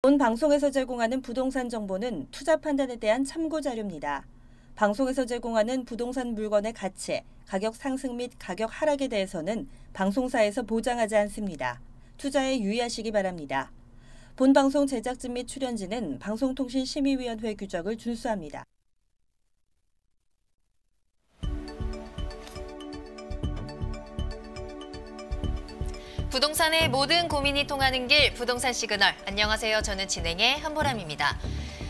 본 방송에서 제공하는 부동산 정보는 투자 판단에 대한 참고 자료입니다. 방송에서 제공하는 부동산 물건의 가치, 가격 상승 및 가격 하락에 대해서는 방송사에서 보장하지 않습니다. 투자에 유의하시기 바랍니다. 본 방송 제작진 및 출연진은 방송통신심의위원회 규정을 준수합니다. 부동산의 모든 고민이 통하는 길, 부동산 시그널. 안녕하세요. 저는 진행의 한보람입니다.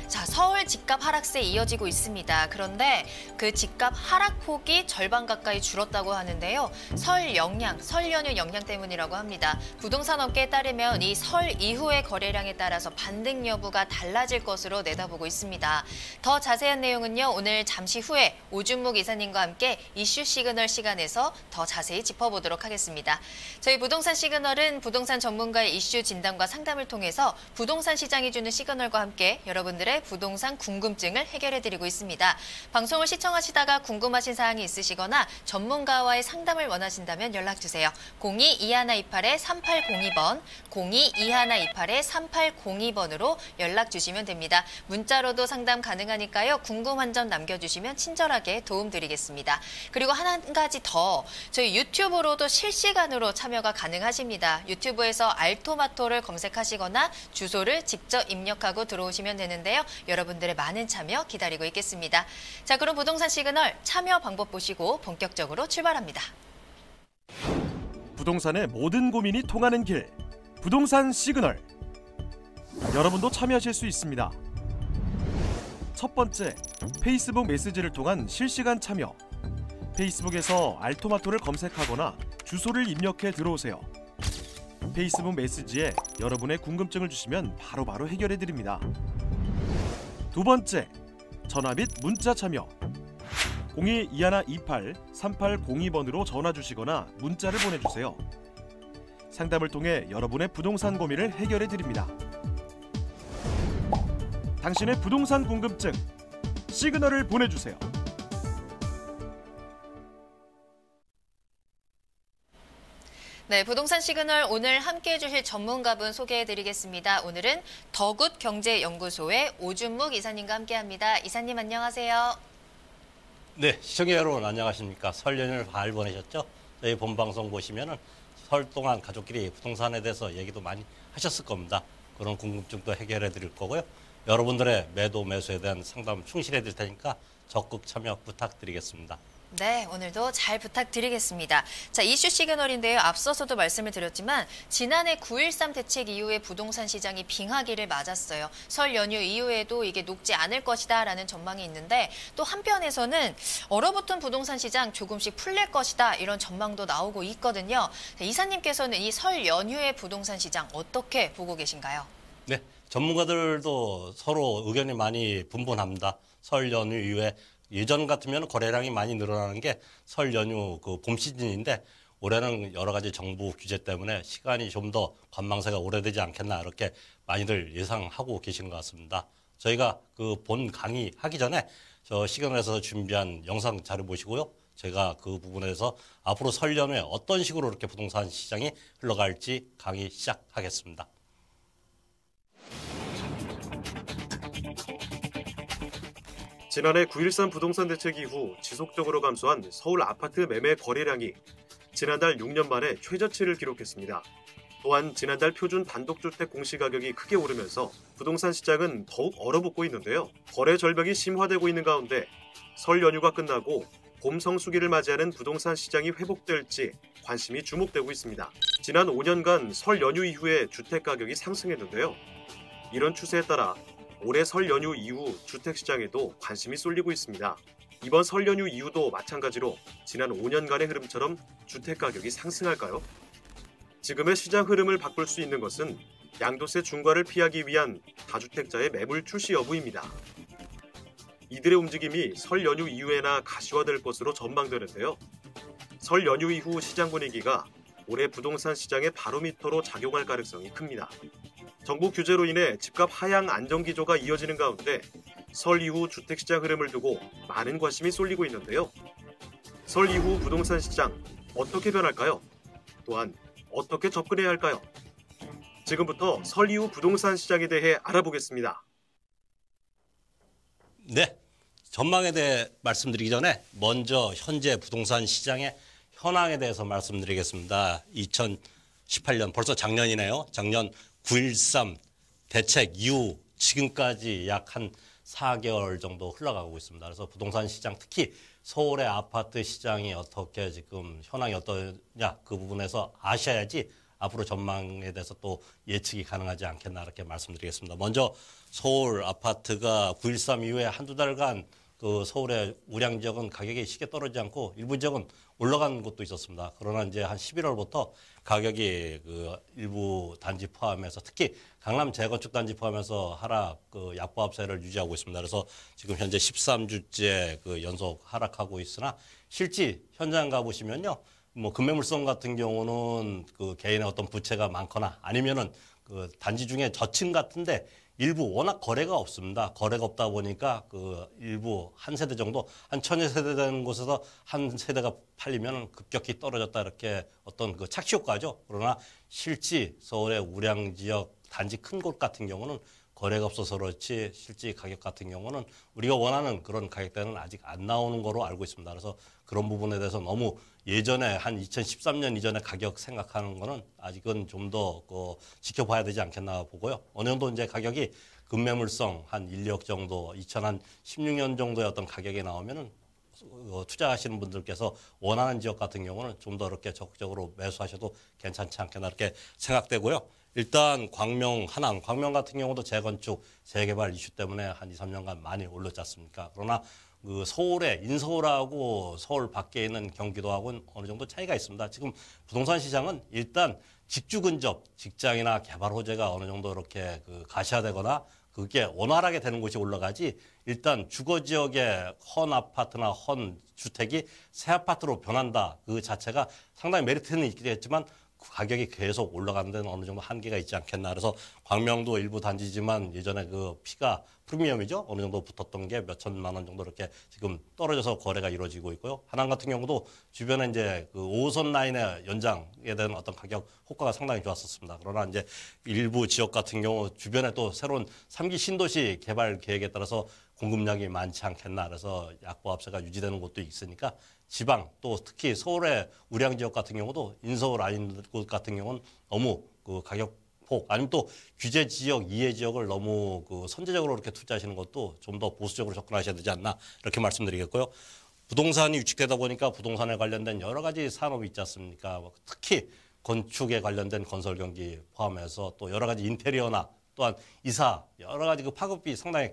자, 서울 집값 하락세 이어지고 있습니다. 그런데 그 집값 하락폭이 절반 가까이 줄었다고 하는데요. 설 연휴 영향 때문이라고 합니다. 부동산 업계에 따르면 이 설 이후의 거래량에 따라서 반등 여부가 달라질 것으로 내다보고 있습니다. 더 자세한 내용은요, 오늘 잠시 후에 오준묵 이사님과 함께 이슈 시그널 시간에서 더 자세히 짚어보도록 하겠습니다. 저희 부동산 시그널은 부동산 전문가의 이슈 진단과 상담을 통해서 부동산 시장이 주는 시그널과 함께 여러분들의 부동산 궁금증을 해결해드리고 있습니다. 방송을 시청하시다가 궁금하신 사항이 있으시거나 전문가와의 상담을 원하신다면 연락주세요. 02-2128-3802번, 02-2128-3802번으로 연락주시면 됩니다. 문자로도 상담 가능하니까요. 궁금한 점 남겨주시면 친절하게 도움드리겠습니다. 그리고 한 가지 더, 저희 유튜브로도 실시간으로 참여가 가능하십니다. 유튜브에서 알토마토를 검색하시거나 주소를 직접 입력하고 들어오시면 되는데요. 여러분들의 많은 참여 기다리고 있겠습니다. 자, 그럼 부동산 시그널 참여 방법 보시고 본격적으로 출발합니다. 부동산의 모든 고민이 통하는 길, 부동산 시그널. 여러분도 참여하실 수 있습니다. 첫 번째, 페이스북 메시지를 통한 실시간 참여. 페이스북에서 알토마토를 검색하거나 주소를 입력해 들어오세요. 페이스북 메시지에 여러분의 궁금증을 주시면 바로바로 해결해 드립니다. 두 번째, 전화 및 문자 참여. 02-2128-3802번으로 전화 주시거나 문자를 보내주세요. 상담을 통해 여러분의 부동산 고민을 해결해 드립니다. 당신의 부동산 궁금증, 시그널을 보내주세요. 네, 부동산 시그널 오늘 함께해 주실 전문가분 소개해드리겠습니다. 오늘은 더굿경제연구소의 오준묵 이사님과 함께합니다. 이사님 안녕하세요. 네, 시청자 여러분 안녕하십니까. 설 연휴를 잘 보내셨죠? 저희 본방송 보시면은 설 동안 가족끼리 부동산에 대해서 얘기도 많이 하셨을 겁니다. 그런 궁금증도 해결해 드릴 거고요. 여러분들의 매도 매수에 대한 상담 충실해 드릴 테니까 적극 참여 부탁드리겠습니다. 네, 오늘도 잘 부탁드리겠습니다. 자, 이슈 시그널인데요. 앞서서도 말씀을 드렸지만 지난해 9.13 대책 이후에 부동산 시장이 빙하기를 맞았어요. 설 연휴 이후에도 이게 녹지 않을 것이다라는 전망이 있는데 또 한편에서는 얼어붙은 부동산 시장 조금씩 풀릴 것이다 이런 전망도 나오고 있거든요. 이사님께서는 이 설 연휴의 부동산 시장 어떻게 보고 계신가요? 네, 전문가들도 서로 의견이 많이 분분합니다. 설 연휴 이후에 예전 같으면 거래량이 많이 늘어나는 게 설 연휴 그 봄 시즌인데 올해는 여러 가지 정부 규제 때문에 시간이 좀 더 관망세가 오래되지 않겠나 이렇게 많이들 예상하고 계시는 것 같습니다. 저희가 그 본 강의 하기 전에 저 시그널에서 준비한 영상 자료 보시고요. 제가 그 부분에서 앞으로 설 연휴에 어떤 식으로 이렇게 부동산 시장이 흘러갈지 강의 시작하겠습니다. 지난해 9.13 부동산 대책 이후 지속적으로 감소한 서울 아파트 매매 거래량이 지난달 6년 만에 최저치를 기록했습니다. 또한 지난달 표준 단독주택 공시가격이 크게 오르면서 부동산 시장은 더욱 얼어붙고 있는데요. 거래 절벽이 심화되고 있는 가운데 설 연휴가 끝나고 봄 성수기를 맞이하는 부동산 시장이 회복될지 관심이 주목되고 있습니다. 지난 5년간 설 연휴 이후에 주택 가격이 상승했는데요. 이런 추세에 따라 올해 설 연휴 이후 주택시장에도 관심이 쏠리고 있습니다. 이번 설 연휴 이후도 마찬가지로 지난 5년간의 흐름처럼 주택가격이 상승할까요? 지금의 시장 흐름을 바꿀 수 있는 것은 양도세 중과를 피하기 위한 다주택자의 매물 출시 여부입니다. 이들의 움직임이 설 연휴 이후에나 가시화될 것으로 전망되는데요. 설 연휴 이후 시장 분위기가 올해 부동산 시장의 바로미터로 작용할 가능성이 큽니다. 정부 규제로 인해 집값 하향 안정 기조가 이어지는 가운데 설 이후 주택시장 흐름을 두고 많은 관심이 쏠리고 있는데요. 설 이후 부동산 시장 어떻게 변할까요? 또한 어떻게 접근해야 할까요? 지금부터 설 이후 부동산 시장에 대해 알아보겠습니다. 네, 전망에 대해 말씀드리기 전에 먼저 현재 부동산 시장의 현황에 대해서 말씀드리겠습니다. 2018년 벌써 작년이네요. 작년 9.13 대책 이후 지금까지 약 한 4개월 정도 흘러가고 있습니다. 그래서 부동산 시장, 특히 서울의 아파트 시장이 어떻게 지금 현황이 어떠냐, 그 부분에서 아셔야지 앞으로 전망에 대해서 또 예측이 가능하지 않겠나 이렇게 말씀드리겠습니다. 먼저 서울 아파트가 9.13 이후에 한두 달간 그 서울의 우량 지역은 가격이 쉽게 떨어지지 않고 일부 지역은 올라간 곳도 있었습니다. 그러나 이제 한 11월부터 가격이 그 일부 단지 포함해서 특히 강남 재건축 단지 포함해서 하락 그 약보합세를 유지하고 있습니다. 그래서 지금 현재 13주째 그 연속 하락하고 있으나 실제 현장 가보시면요. 뭐 급매물성 같은 경우는 그 개인의 어떤 부채가 많거나 아니면은 그 단지 중에 저층 같은데 일부 워낙 거래가 없습니다. 거래가 없다 보니까 그 일부 한 세대 정도, 한 1000여 되는 곳에서 한 세대가 팔리면 급격히 떨어졌다 이렇게 어떤 그 착시 효과죠. 그러나 실제 서울의 우량 지역 단지 큰 곳 같은 경우는 거래가 없어서 그렇지 실제 가격 같은 경우는 우리가 원하는 그런 가격대는 아직 안 나오는 거로 알고 있습니다. 그래서 그런 부분에 대해서 너무 예전에 한 2013년 이전의 가격 생각하는 거는 아직은 좀 더 지켜봐야 되지 않겠나 보고요. 어느 정도 이제 가격이 급매물성 한 1, 2억 정도 2016년 정도의 어떤 가격이 나오면은 투자하시는 분들께서 원하는 지역 같은 경우는 좀 더 이렇게 적극적으로 매수하셔도 괜찮지 않겠나 이렇게 생각되고요. 일단 광명, 한강, 광명 같은 경우도 재건축, 재개발 이슈 때문에 한 2, 3년간 많이 올랐지 않습니까? 그러나 그 서울의 인서울하고 서울 밖에 있는 경기도하고는 어느 정도 차이가 있습니다. 지금 부동산 시장은 일단 직주 근접, 직장이나 개발 호재가 어느 정도 이렇게 그 가시화되거나 그게 원활하게 되는 곳이 올라가지 일단 주거 지역의 헌 아파트나 헌 주택이 새 아파트로 변한다. 그 자체가 상당히 메리트는 있겠지만 가격이 계속 올라가는 데는 어느 정도 한계가 있지 않겠나. 그래서 광명도 일부 단지지만 예전에 그 피가 프리미엄이죠. 어느 정도 붙었던 게 몇 천만 원 정도 이렇게 지금 떨어져서 거래가 이루어지고 있고요. 한강 같은 경우도 주변에 이제 그 5호선 라인의 연장에 대한 어떤 가격 효과가 상당히 좋았었습니다. 그러나 이제 일부 지역 같은 경우 주변에 또 새로운 3기 신도시 개발 계획에 따라서 공급량이 많지 않겠나. 그래서 약보합세가 유지되는 곳도 있으니까 지방 또 특히 서울의 우량 지역 같은 경우도 인서울 아닌 곳 같은 경우는 너무 그 가격폭 아니면 또 규제 지역, 이해 지역을 너무 그 선제적으로 이렇게 투자하시는 것도 좀 더 보수적으로 접근하셔야 되지 않나 이렇게 말씀드리겠고요. 부동산이 유축되다 보니까 부동산에 관련된 여러 가지 산업이 있지 않습니까? 특히 건축에 관련된 건설 경기 포함해서 또 여러 가지 인테리어나 또한 이사 여러 가지 그 파급이 상당히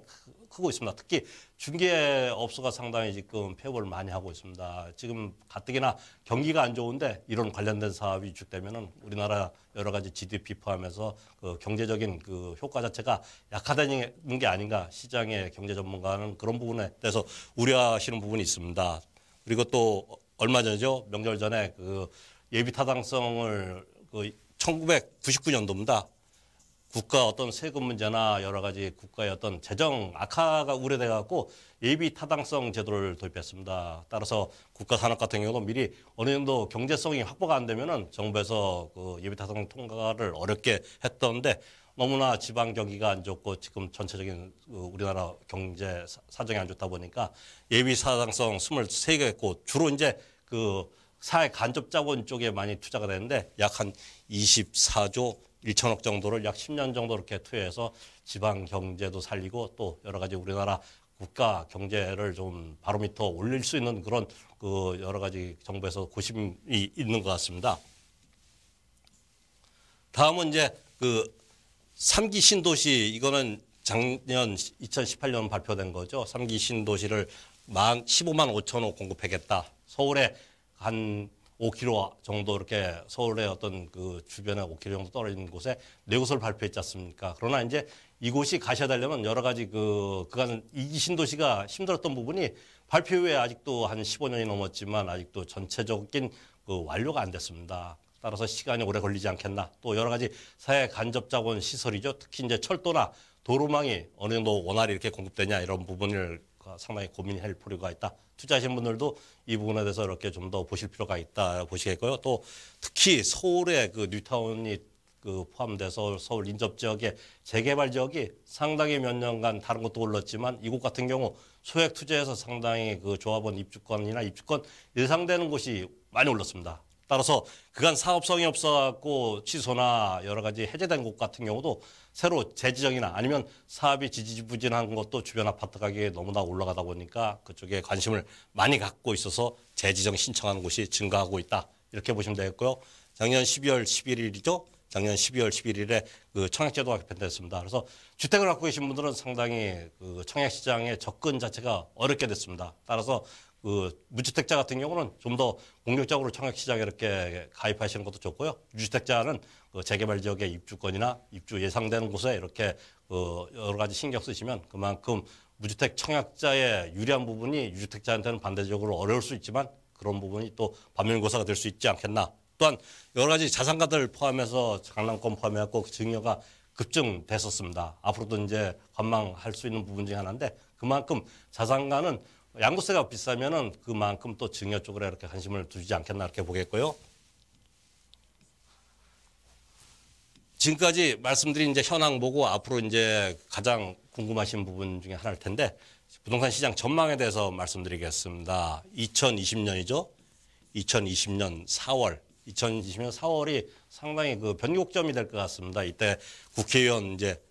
크고 있습니다. 특히 중개업소가 상당히 지금 폐업을 많이 하고 있습니다. 지금 가뜩이나 경기가 안 좋은데 이런 관련된 사업이 위축되면은 우리나라 여러 가지 GDP 포함해서 그 경제적인 그 효과 자체가 약화되는 게 아닌가. 시장의 경제 전문가는 그런 부분에 대해서 우려하시는 부분이 있습니다. 그리고 또 얼마 전이죠. 명절 전에 그 예비 타당성을 그 1999년도입니다. 국가 어떤 세금 문제나 여러 가지 국가의 어떤 재정 악화가 우려돼 갖고 예비 타당성 제도를 도입했습니다. 따라서 국가 산업 같은 경우도 미리 어느 정도 경제성이 확보가 안 되면은 정부에서 그 예비 타당성 통과를 어렵게 했던데 너무나 지방 경기가 안 좋고 지금 전체적인 우리나라 경제 사정이 안 좋다 보니까 예비 타당성 23개 했고 주로 이제 그 사회 간접 자본 쪽에 많이 투자가 되는데 약 한 24조 1천억 정도를 약 10년 정도 이렇게 투여해서 지방 경제도 살리고 또 여러 가지 우리나라 국가 경제를 좀 바로미터 올릴 수 있는 그런 그 여러 가지 정부에서 고심이 있는 것 같습니다. 다음은 이제 그 3기 신도시 이거는 작년 2018년 발표된 거죠. 3기 신도시를 15만 5천 호 공급하겠다. 서울에 한 5km 정도 이렇게 서울의 어떤 그 주변에 5km 정도 떨어진 곳에 4곳을 발표했지 않습니까? 그러나 이제 이곳이 가셔야 되려면 여러 가지 그간 이 신도시가 힘들었던 부분이 발표 후에 아직도 한 15년이 넘었지만 아직도 전체적인 그 완료가 안 됐습니다. 따라서 시간이 오래 걸리지 않겠나. 또 여러 가지 사회 간접 자본 시설이죠. 특히 이제 철도나 도로망이 어느 정도 원활히 이렇게 공급되냐 이런 부분을 상당히 고민할 필요가 있다. 투자하신 분들도 이 부분에 대해서 이렇게 좀 더 보실 필요가 있다 보시겠고요. 또 특히 서울의 그 뉴타운이 그 포함돼서 서울 인접 지역의 재개발 지역이 상당히 몇 년간 다른 것도 올랐지만 이곳 같은 경우 소액 투자에서 상당히 그 조합원 입주권이나 입주권 예상되는 곳이 많이 올랐습니다. 따라서 그간 사업성이 없어갖고 취소나 여러 가지 해제된 곳 같은 경우도 새로 재지정이나 아니면 사업이 지지부진한 것도 주변 아파트 가격이 너무나 올라가다 보니까 그쪽에 관심을 많이 갖고 있어서 재지정 신청하는 곳이 증가하고 있다. 이렇게 보시면 되겠고요. 작년 12월 11일이죠. 작년 12월 11일에 그 청약제도가 개편됐습니다. 그래서 주택을 갖고 계신 분들은 상당히 그 청약시장의 접근 자체가 어렵게 됐습니다. 따라서 그 무주택자 같은 경우는 좀 더 공격적으로 청약시장에 이렇게 가입하시는 것도 좋고요. 유주택자는 그 재개발 지역의 입주권이나 입주 예상되는 곳에 이렇게 그 여러 가지 신경 쓰시면 그만큼 무주택 청약자의 유리한 부분이 유주택자한테는 반대적으로 어려울 수 있지만 그런 부분이 또 반면교사가 될 수 있지 않겠나. 또한 여러 가지 자산가들 포함해서 강남권 포함해갖고 그 증여가 급증됐었습니다. 앞으로도 이제 관망할 수 있는 부분 중에 하나인데 그만큼 자산가는 양도세가 비싸면은 그만큼 또 증여 쪽으로 이렇게 관심을 두지 않겠나 이렇게 보겠고요. 지금까지 말씀드린 이제 현황 보고 앞으로 이제 가장 궁금하신 부분 중에 하나일 텐데 부동산 시장 전망에 대해서 말씀드리겠습니다. 2020년이죠. 2020년 4월. 2020년 4월이 상당히 그 변곡점이 될 것 같습니다. 이때 국회의원 이제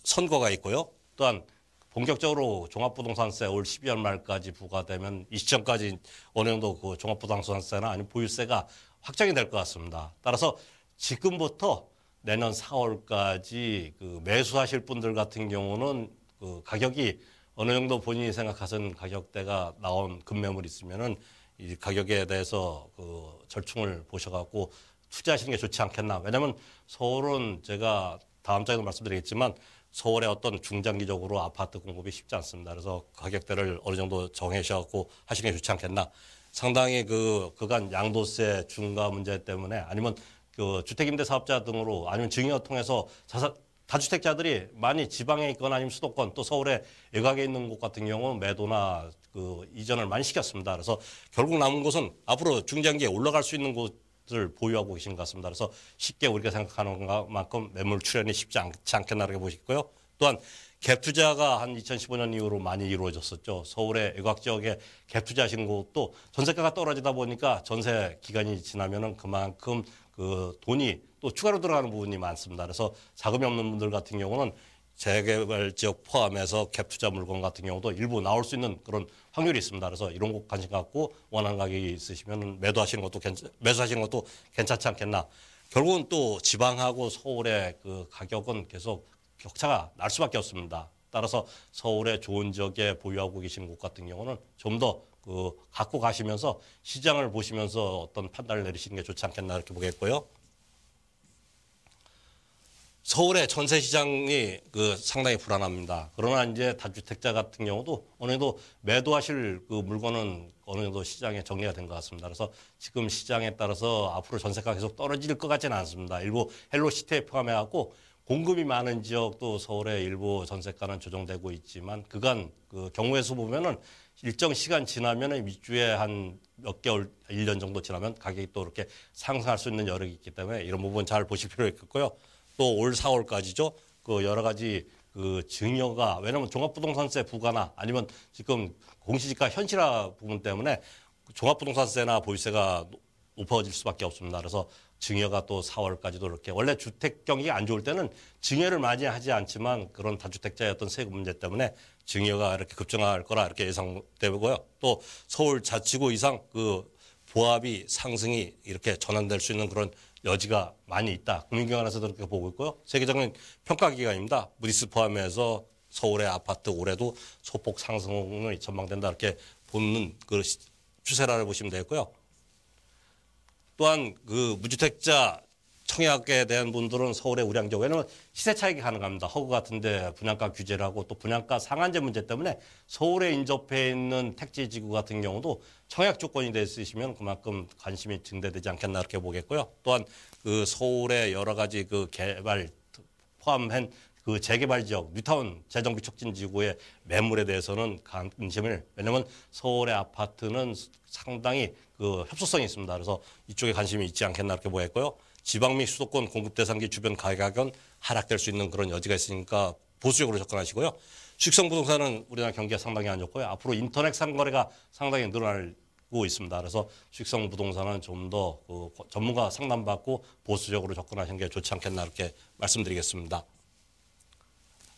선거가 있고요. 또한 본격적으로 종합부동산세 올 12월 말까지 부과되면 이 시점까지 어느 정도 그 종합부동산세나 아니면 보유세가 확정이 될 것 같습니다. 따라서 지금부터 내년 4월까지 그 매수하실 분들 같은 경우는 그 가격이 어느 정도 본인이 생각하는 가격대가 나온 급매물이 있으면은 이 가격에 대해서 그 절충을 보셔갖고 투자하시는 게 좋지 않겠나. 왜냐하면 서울은 제가 다음 장에도 말씀드리겠지만 서울의 어떤 중장기적으로 아파트 공급이 쉽지 않습니다. 그래서 가격대를 어느 정도 정해셔갖고 하시는 게 좋지 않겠나. 상당히 그간 양도세 중과 문제 때문에 아니면 그 주택임대사업자 등으로 아니면 증여 통해서 다주택자들이 많이 지방에 있거나 아니면 수도권 또 서울에 외곽에 있는 곳 같은 경우는 매도나 그 이전을 많이 시켰습니다. 그래서 결국 남은 곳은 앞으로 중장기에 올라갈 수 있는 곳을 보유하고 계신 것 같습니다. 그래서 쉽게 우리가 생각하는 것만큼 매물 출현이 쉽지 않지 않겠나 이렇게 보시고요. 또한 갭 투자가 한 2015년 이후로 많이 이루어졌었죠. 서울의 외곽 지역에 갭 투자하신 곳도 전세가가 떨어지다 보니까 전세 기간이 지나면은 그만큼 그 돈이 또 추가로 들어가는 부분이 많습니다. 그래서 자금이 없는 분들 같은 경우는 재개발 지역 포함해서 갭 투자 물건 같은 경우도 일부 나올 수 있는 그런 확률이 있습니다. 그래서 이런 곳 관심 갖고 원하는 가격이 있으시면 매수하시는 것도 괜찮지 않겠나. 결국은 또 지방하고 서울의 그 가격은 계속 격차가 날 수밖에 없습니다. 따라서 서울의 좋은 지역에 보유하고 계시는 곳 같은 경우는 좀 더 그 갖고 가시면서 시장을 보시면서 어떤 판단을 내리시는 게 좋지 않겠나 이렇게 보겠고요. 서울의 전세 시장이 그 상당히 불안합니다. 그러나 이제 다주택자 같은 경우도 어느 정도 매도하실 그 물건은 어느 정도 시장에 정리가 된 것 같습니다. 그래서 지금 시장에 따라서 앞으로 전세가 계속 떨어질 것 같지는 않습니다. 일부 헬로시티에 포함해갖고 공급이 많은 지역도 서울의 일부 전세가는 조정되고 있지만 그간 그 경우의 수 보면은 일정 시간 지나면은 윗주에 한 몇 개월, 1년 정도 지나면 가격이 또 이렇게 상승할 수 있는 여력이 있기 때문에 이런 부분 잘 보실 필요가 있겠고요. 또 올 4월까지죠. 그 여러 가지 그 증여가 왜냐하면 종합부동산세 부과나 아니면 지금 공시지가 현실화 부분 때문에 종합부동산세나 보유세가 높아질 수밖에 없습니다. 그래서 증여가 또 4월까지도 이렇게 원래 주택 경기가 안 좋을 때는 증여를 많이 하지 않지만 그런 다주택자의 어떤 세금 문제 때문에 증여가 이렇게 급증할 거라 이렇게 예상되고요. 또 서울자치구 이상 그 보합이 상승이 이렇게 전환될 수 있는 그런 여지가 많이 있다. 금융기관에서도 그렇게 보고 있고요. 세계적인 평가기관입니다. 무디스 포함해서 서울의 아파트 올해도 소폭 상승이 전망된다. 이렇게 보는 그 추세라고 보시면 되겠고요. 또한 그 무주택자 청약에 대한 분들은 서울의 우량적 왜냐하면 시세 차익이 가능합니다. 허그 같은데 분양가 규제를 하고 또 분양가 상한제 문제 때문에 서울에 인접해 있는 택지지구 같은 경우도 청약 조건이 돼 있으시면 그만큼 관심이 증대되지 않겠나 이렇게 보겠고요. 또한 그 서울의 여러 가지 그 개발 포함한 그 재개발 지역, 뉴타운 재정비 촉진 지구의 매물에 대해서는 관심을 왜냐하면 서울의 아파트는 상당히 그 협소성이 있습니다. 그래서 이쪽에 관심이 있지 않겠나 이렇게 보였고요. 지방 및 수도권 공급 대상지 주변 가격은 하락될 수 있는 그런 여지가 있으니까 보수적으로 접근하시고요. 수익성 부동산은 우리나라 경기가 상당히 안 좋고요. 앞으로 인터넷 상거래가 상당히 늘어나고 있습니다. 그래서 수익성 부동산은 좀 더 전문가 상담받고 보수적으로 접근하시는 게 좋지 않겠나 이렇게 말씀드리겠습니다.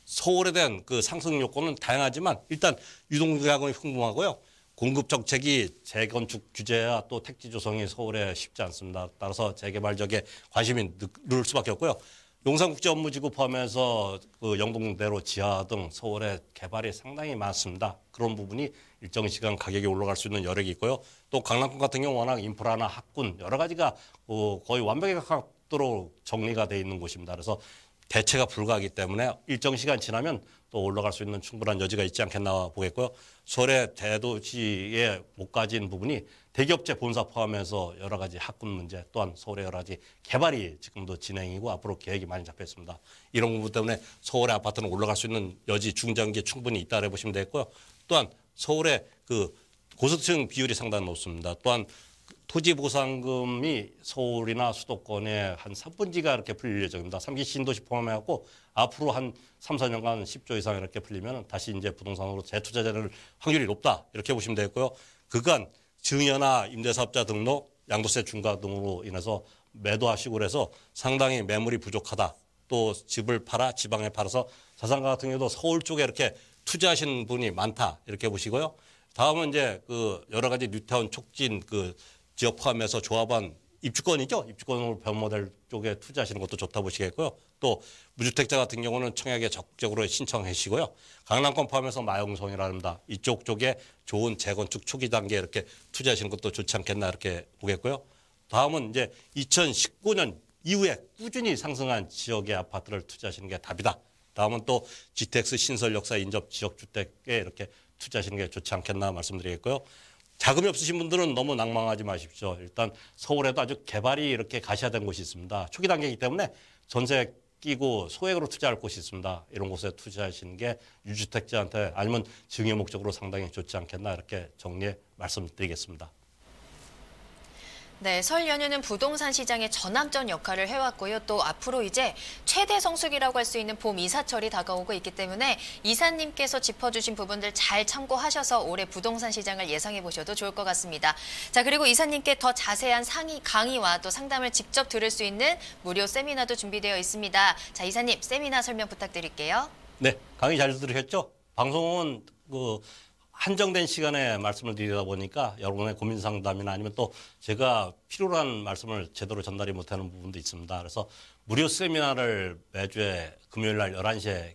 서울에 대한 그 상승 요건은 다양하지만 일단 유동가격이 흉흉하고요. 공급 정책이 재건축 규제와 또 택지 조성이 서울에 쉽지 않습니다. 따라서 재개발 지역에 관심이 늘 수밖에 없고요. 용산국제업무지구 포함해서 그 영동대로 지하 등 서울에 개발이 상당히 많습니다. 그런 부분이 일정 시간 가격이 올라갈 수 있는 여력이 있고요. 또 강남권 같은 경우 워낙 인프라나 학군 여러 가지가 거의 완벽에 가깝도록 정리가 돼 있는 곳입니다. 그래서 대체가 불가하기 때문에 일정 시간 지나면 또 올라갈 수 있는 충분한 여지가 있지 않겠나 보겠고요. 서울의 대도시에 못 가진 부분이 대기업체 본사 포함해서 여러 가지 학군 문제 또한 서울의 여러 가지 개발이 지금도 진행이고 앞으로 계획이 많이 잡혀 있습니다. 이런 부분 때문에 서울의 아파트는 올라갈 수 있는 여지 중장기에 충분히 있다고 보시면 되겠고요. 또한 서울의 그 고소득층 비율이 상당히 높습니다. 또한 토지 보상금이 서울이나 수도권에 한 3분지가 이렇게 풀릴 예정입니다. 3기 신도시 포함해갖고 앞으로 한 3, 4년간 10조 이상 이렇게 풀리면 다시 이제 부동산으로 재투자될 확률이 높다 이렇게 보시면 되겠고요. 그간 증여나 임대사업자 등록, 양도세 중과 등으로 인해서 매도하시고 그래서 상당히 매물이 부족하다. 또 집을 팔아 지방에 팔아서 자산가 같은 경우도 서울 쪽에 이렇게 투자하시는 분이 많다 이렇게 보시고요. 다음은 이제 그 여러 가지 뉴타운 촉진 그 지역 포함해서 조합원 입주권이죠. 입주권으로 변모될 쪽에 투자하시는 것도 좋다 보시겠고요. 또 무주택자 같은 경우는 청약에 적극적으로 신청해 주시고요. 강남권 포함해서 마용성이라는다. 이쪽 쪽에 좋은 재건축 초기 단계에 이렇게 투자하시는 것도 좋지 않겠나 이렇게 보겠고요. 다음은 이제 2019년 이후에 꾸준히 상승한 지역의 아파트를 투자하시는 게 답이다. 다음은 또 GTX 신설 역사 인접 지역주택에 이렇게 투자하시는 게 좋지 않겠나 말씀드리겠고요. 자금이 없으신 분들은 너무 낭망하지 마십시오. 일단 서울에도 아주 개발이 이렇게 가셔야 되는 곳이 있습니다. 초기 단계이기 때문에 전세 끼고 소액으로 투자할 곳이 있습니다. 이런 곳에 투자하시는 게 유주택자한테 아니면 증여 목적으로 상당히 좋지 않겠나 이렇게 정리해 말씀드리겠습니다. 네, 설 연휴는 부동산 시장의 전환점 역할을 해왔고요. 또 앞으로 이제 최대 성수기라고 할 수 있는 봄 이사철이 다가오고 있기 때문에 이사님께서 짚어주신 부분들 잘 참고하셔서 올해 부동산 시장을 예상해 보셔도 좋을 것 같습니다. 자, 그리고 이사님께 더 자세한 강의와 또 상담을 직접 들을 수 있는 무료 세미나도 준비되어 있습니다. 자, 이사님 세미나 설명 부탁드릴게요. 네, 강의 잘 들으셨죠? 방송은 한정된 시간에 말씀을 드리다 보니까 여러분의 고민 상담이나 아니면 또 제가 필요로 한 말씀을 제대로 전달이 못하는 부분도 있습니다. 그래서 무료 세미나를 매주에 금요일 날 11시에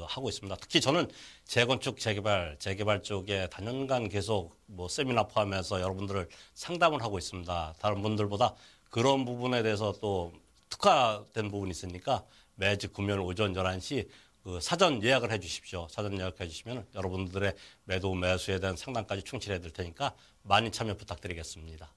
하고 있습니다. 특히 저는 재건축, 재개발 쪽에 단연간 계속 세미나 포함해서 여러분들을 상담을 하고 있습니다. 다른 분들보다 그런 부분에 대해서 또 특화된 부분이 있으니까 매주 금요일 오전 11시 사전 예약을 해 주십시오. 사전 예약해 주시면 여러분들의 매도 매수에 대한 상담까지 충실해 드릴 테니까 많이 참여 부탁드리겠습니다.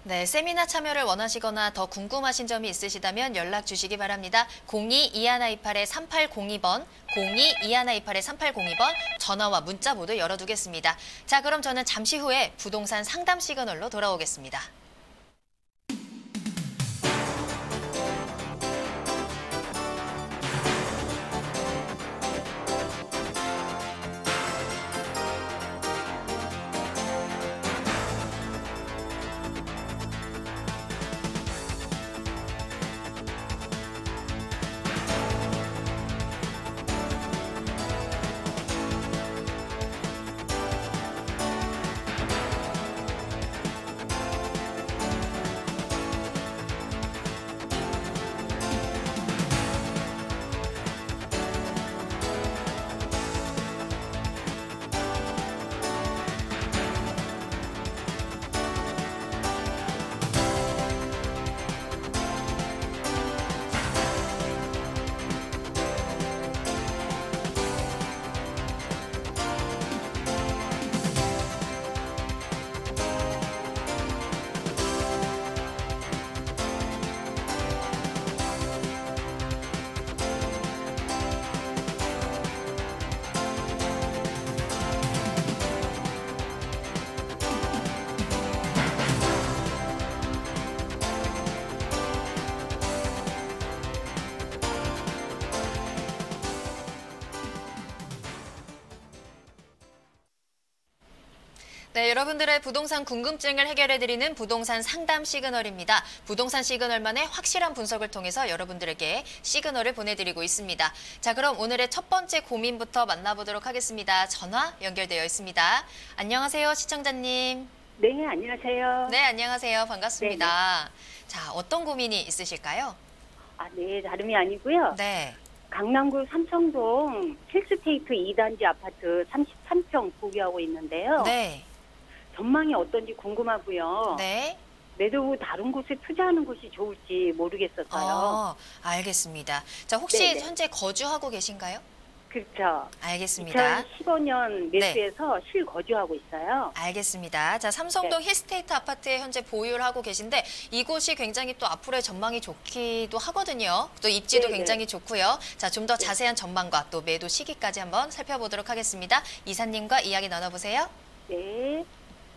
네, 세미나 참여를 원하시거나 더 궁금하신 점이 있으시다면 연락 주시기 바랍니다. 02-2128-3802번, 02-2128-3802번 전화와 문자 모두 열어두겠습니다. 자, 그럼 저는 잠시 후에 부동산 상담 시그널로 돌아오겠습니다. 네, 여러분들의 부동산 궁금증을 해결해드리는 부동산 상담 시그널입니다. 부동산 시그널만의 확실한 분석을 통해서 여러분들에게 시그널을 보내드리고 있습니다. 자, 그럼 오늘의 첫 번째 고민부터 만나보도록 하겠습니다. 전화 연결되어 있습니다. 안녕하세요, 시청자님. 네, 안녕하세요. 네, 안녕하세요. 반갑습니다. 자, 어떤 고민이 있으실까요? 네, 다름이 아니고요. 네. 강남구 삼성동 힐스테이트 2단지 아파트 33평 보유하고 있는데요. 네. 전망이 어떤지 궁금하고요. 네. 매도 후 다른 곳에 투자하는 곳이 좋을지 모르겠어서요. 알겠습니다. 자, 혹시 네네. 현재 거주하고 계신가요? 그렇죠. 알겠습니다. 2015년 매수해서 실거주하고 있어요. 알겠습니다. 자, 삼성동 힐스테이트 아파트에 현재 보유를 하고 계신데 이곳이 굉장히 또 앞으로의 전망이 좋기도 하거든요. 또 입지도 네네. 굉장히 좋고요. 자, 좀 더 자세한 전망과 또 매도 시기까지 한번 살펴보도록 하겠습니다. 이사님과 이야기 나눠보세요. 네.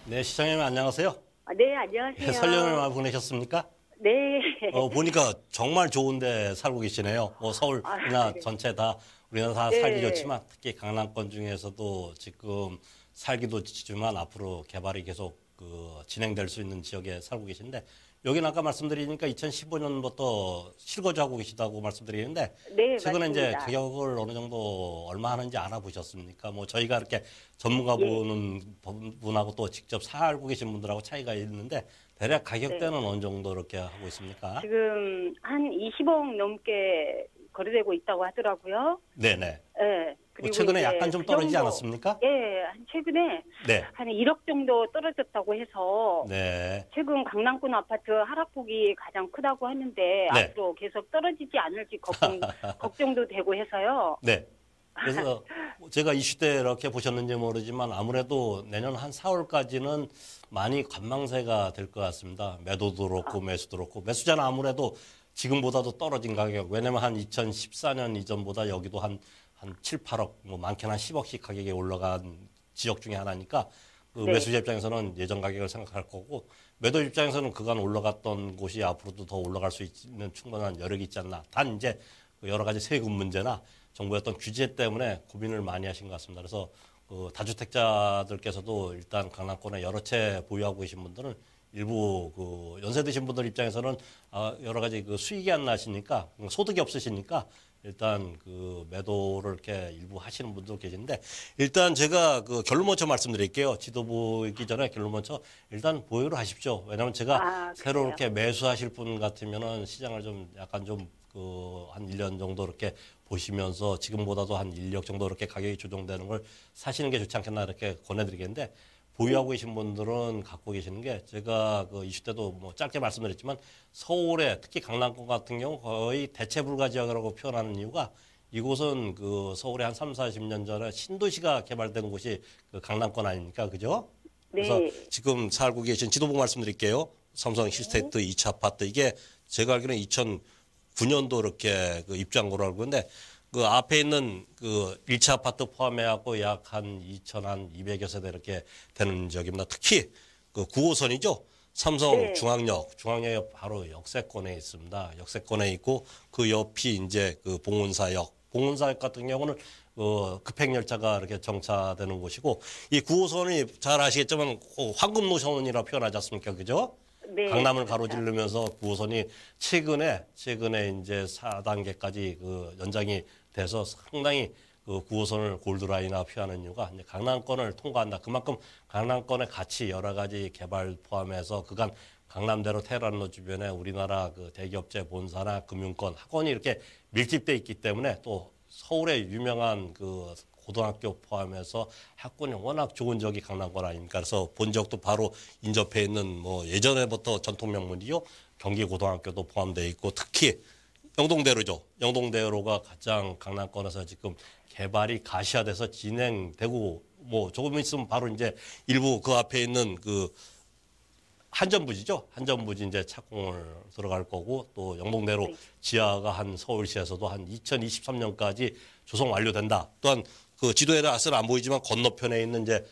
네, 시장님 안녕하세요. 네, 안녕하세요. 설 연휴 많이 보내셨습니까? 네. 보니까 정말 좋은데 살고 계시네요. 서울이나 네. 전체 다 우리나라 다 네. 살기 좋지만 특히 강남권 중에서도 지금 살기도 좋지만 앞으로 개발이 계속 진행될 수 있는 지역에 살고 계신데 여기는 아까 말씀드리니까 2015년부터 실거주하고 계시다고 말씀드리는데 네, 최근에 이제 맞습니다. 가격을 어느 정도 얼마 하는지 알아보셨습니까? 뭐 저희가 이렇게 전문가 예. 보는 분하고 또 직접 살고 계신 분들하고 차이가 있는데 대략 가격대는 어느 정도 이렇게 하고 있습니까? 지금 한 20억 넘게 거래되고 있다고 하더라고요. 네네. 네. 그리고 최근에 이제 약간 좀 그 떨어지지 정도, 않았습니까? 예, 한 최근에 네. 한 1억 정도 떨어졌다고 해서 네. 최근 강남권 아파트 하락폭이 가장 크다고 하는데 네. 앞으로 계속 떨어지지 않을지 걱정도 되고 해서요. 네. 그래서 제가 이슈 때 이렇게 보셨는지 모르지만 아무래도 내년 한 4월까지는 많이 관망세가 될 것 같습니다. 매도도 그렇고 매수도 그렇고 매수자는 아무래도 지금보다도 떨어진 가격. 왜냐면 한 2014년 이전보다 여기도 한 7, 8억, 뭐 많게는 한 10억씩 가격이 올라간 지역 중에 하나니까 네. 매수자 입장에서는 예전 가격을 생각할 거고 매도 입장에서는 그간 올라갔던 곳이 앞으로도 더 올라갈 수 있는 충분한 여력이 있지 않나. 단 이제 여러 가지 세금 문제나 정부의 어떤 규제 때문에 고민을 많이 하신 것 같습니다. 그래서 다주택자들께서도 일단 강남권에 여러 채 보유하고 계신 분들은 일부 연세 드신 분들 입장에서는 여러 가지 수익이 안 나시니까 소득이 없으시니까 일단 매도를 이렇게 일부 하시는 분도 계신데 일단 제가 결론 먼저 말씀드릴게요. 지도 보기 전에 결론 먼저 일단 보유를 하십시오. 왜냐하면 제가 새로 그래요? 이렇게 매수하실 분 같으면은 시장을 좀 약간 좀 한 1년 정도 이렇게 보시면서 지금보다도 한 1억 정도 이렇게 가격이 조정되는 걸 사시는 게 좋지 않겠나 이렇게 권해드리겠는데 보유하고 계신 분들은 갖고 계시는 게 제가 이슈 때도 뭐 짧게 말씀드렸지만 서울에 특히 강남권 같은 경우 거의 대체 불가 지역이라고 표현하는 이유가 이곳은 서울에 한 3, 40년 전에 신도시가 개발된 곳이 강남권 아닙니까? 그죠? 그래서 네. 지금 살고 계신 지도부 말씀드릴게요. 삼성 힐스테이트 2차 아파트 이게 제가 알기로는 2009년도 이렇게 입주한 거로 알고 있는데 앞에 있는 1차 아파트 포함해갖고 약 한 2,200여 세대 이렇게 되는 지역입니다. 특히 9호선이죠. 삼성 네. 중앙역이 바로 역세권에 있습니다. 역세권에 있고 그 옆이 이제 봉은사역. 봉은사역 같은 경우는 급행열차가 이렇게 정차되는 곳이고 이 9호선이 잘 아시겠지만 황금 노선이라 표현하지 않습니까? 그죠? 네. 강남을 가로지르면서 9호선이 최근에 이제 4단계까지 연장이 돼서 상당히 9호선을 골드라인화 표하는 이유가 이제 강남권을 통과한다. 그만큼 강남권의 가치 여러 가지 개발 포함해서 그간 강남대로 테헤란로 주변에 우리나라 대기업체 본사나 금융권 학원이 이렇게 밀집돼 있기 때문에 또 서울의 유명한 고등학교 포함해서 학군이 워낙 좋은 지역이 강남권 아닙니까? 그래서 본 지역도 바로 인접해 있는 뭐 예전에부터 전통 명문이요. 경기고등학교도 포함되어 있고 특히 영동대로죠. 영동대로가 가장 강남권에서 지금 개발이 가시화돼서 진행되고 뭐 조금 있으면 바로 이제 일부 그 앞에 있는 한전부지죠. 한전부지 이제 착공을 들어갈 거고 또 영동대로 네. 지하가 한 서울시에서도 한 2023년까지 조성 완료된다. 또한 지도에는 안 보이지만 건너편에 있는 이제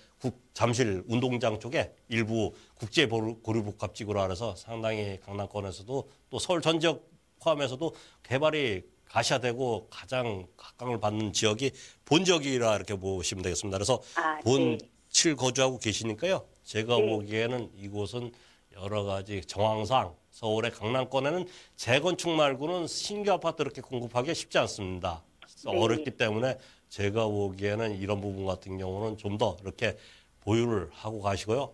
잠실 운동장 쪽에 일부 국제 고류복합지구라 해서 상당히 강남권에서도 또 서울 전 지역 포함해서도 개발이 가시화되고 가장 각광을 받는 지역이 본 지역이라 이렇게 보시면 되겠습니다. 그래서 본 네. 며칠 거주하고 계시니까요. 제가 네. 보기에는 이곳은 여러 가지 정황상 서울의 강남권에는 재건축 말고는 신규 아파트 이렇게 공급하기가 쉽지 않습니다. 네. 어렵기 때문에 제가 보기에는 이런 부분 같은 경우는 좀 더 이렇게 보유를 하고 가시고요.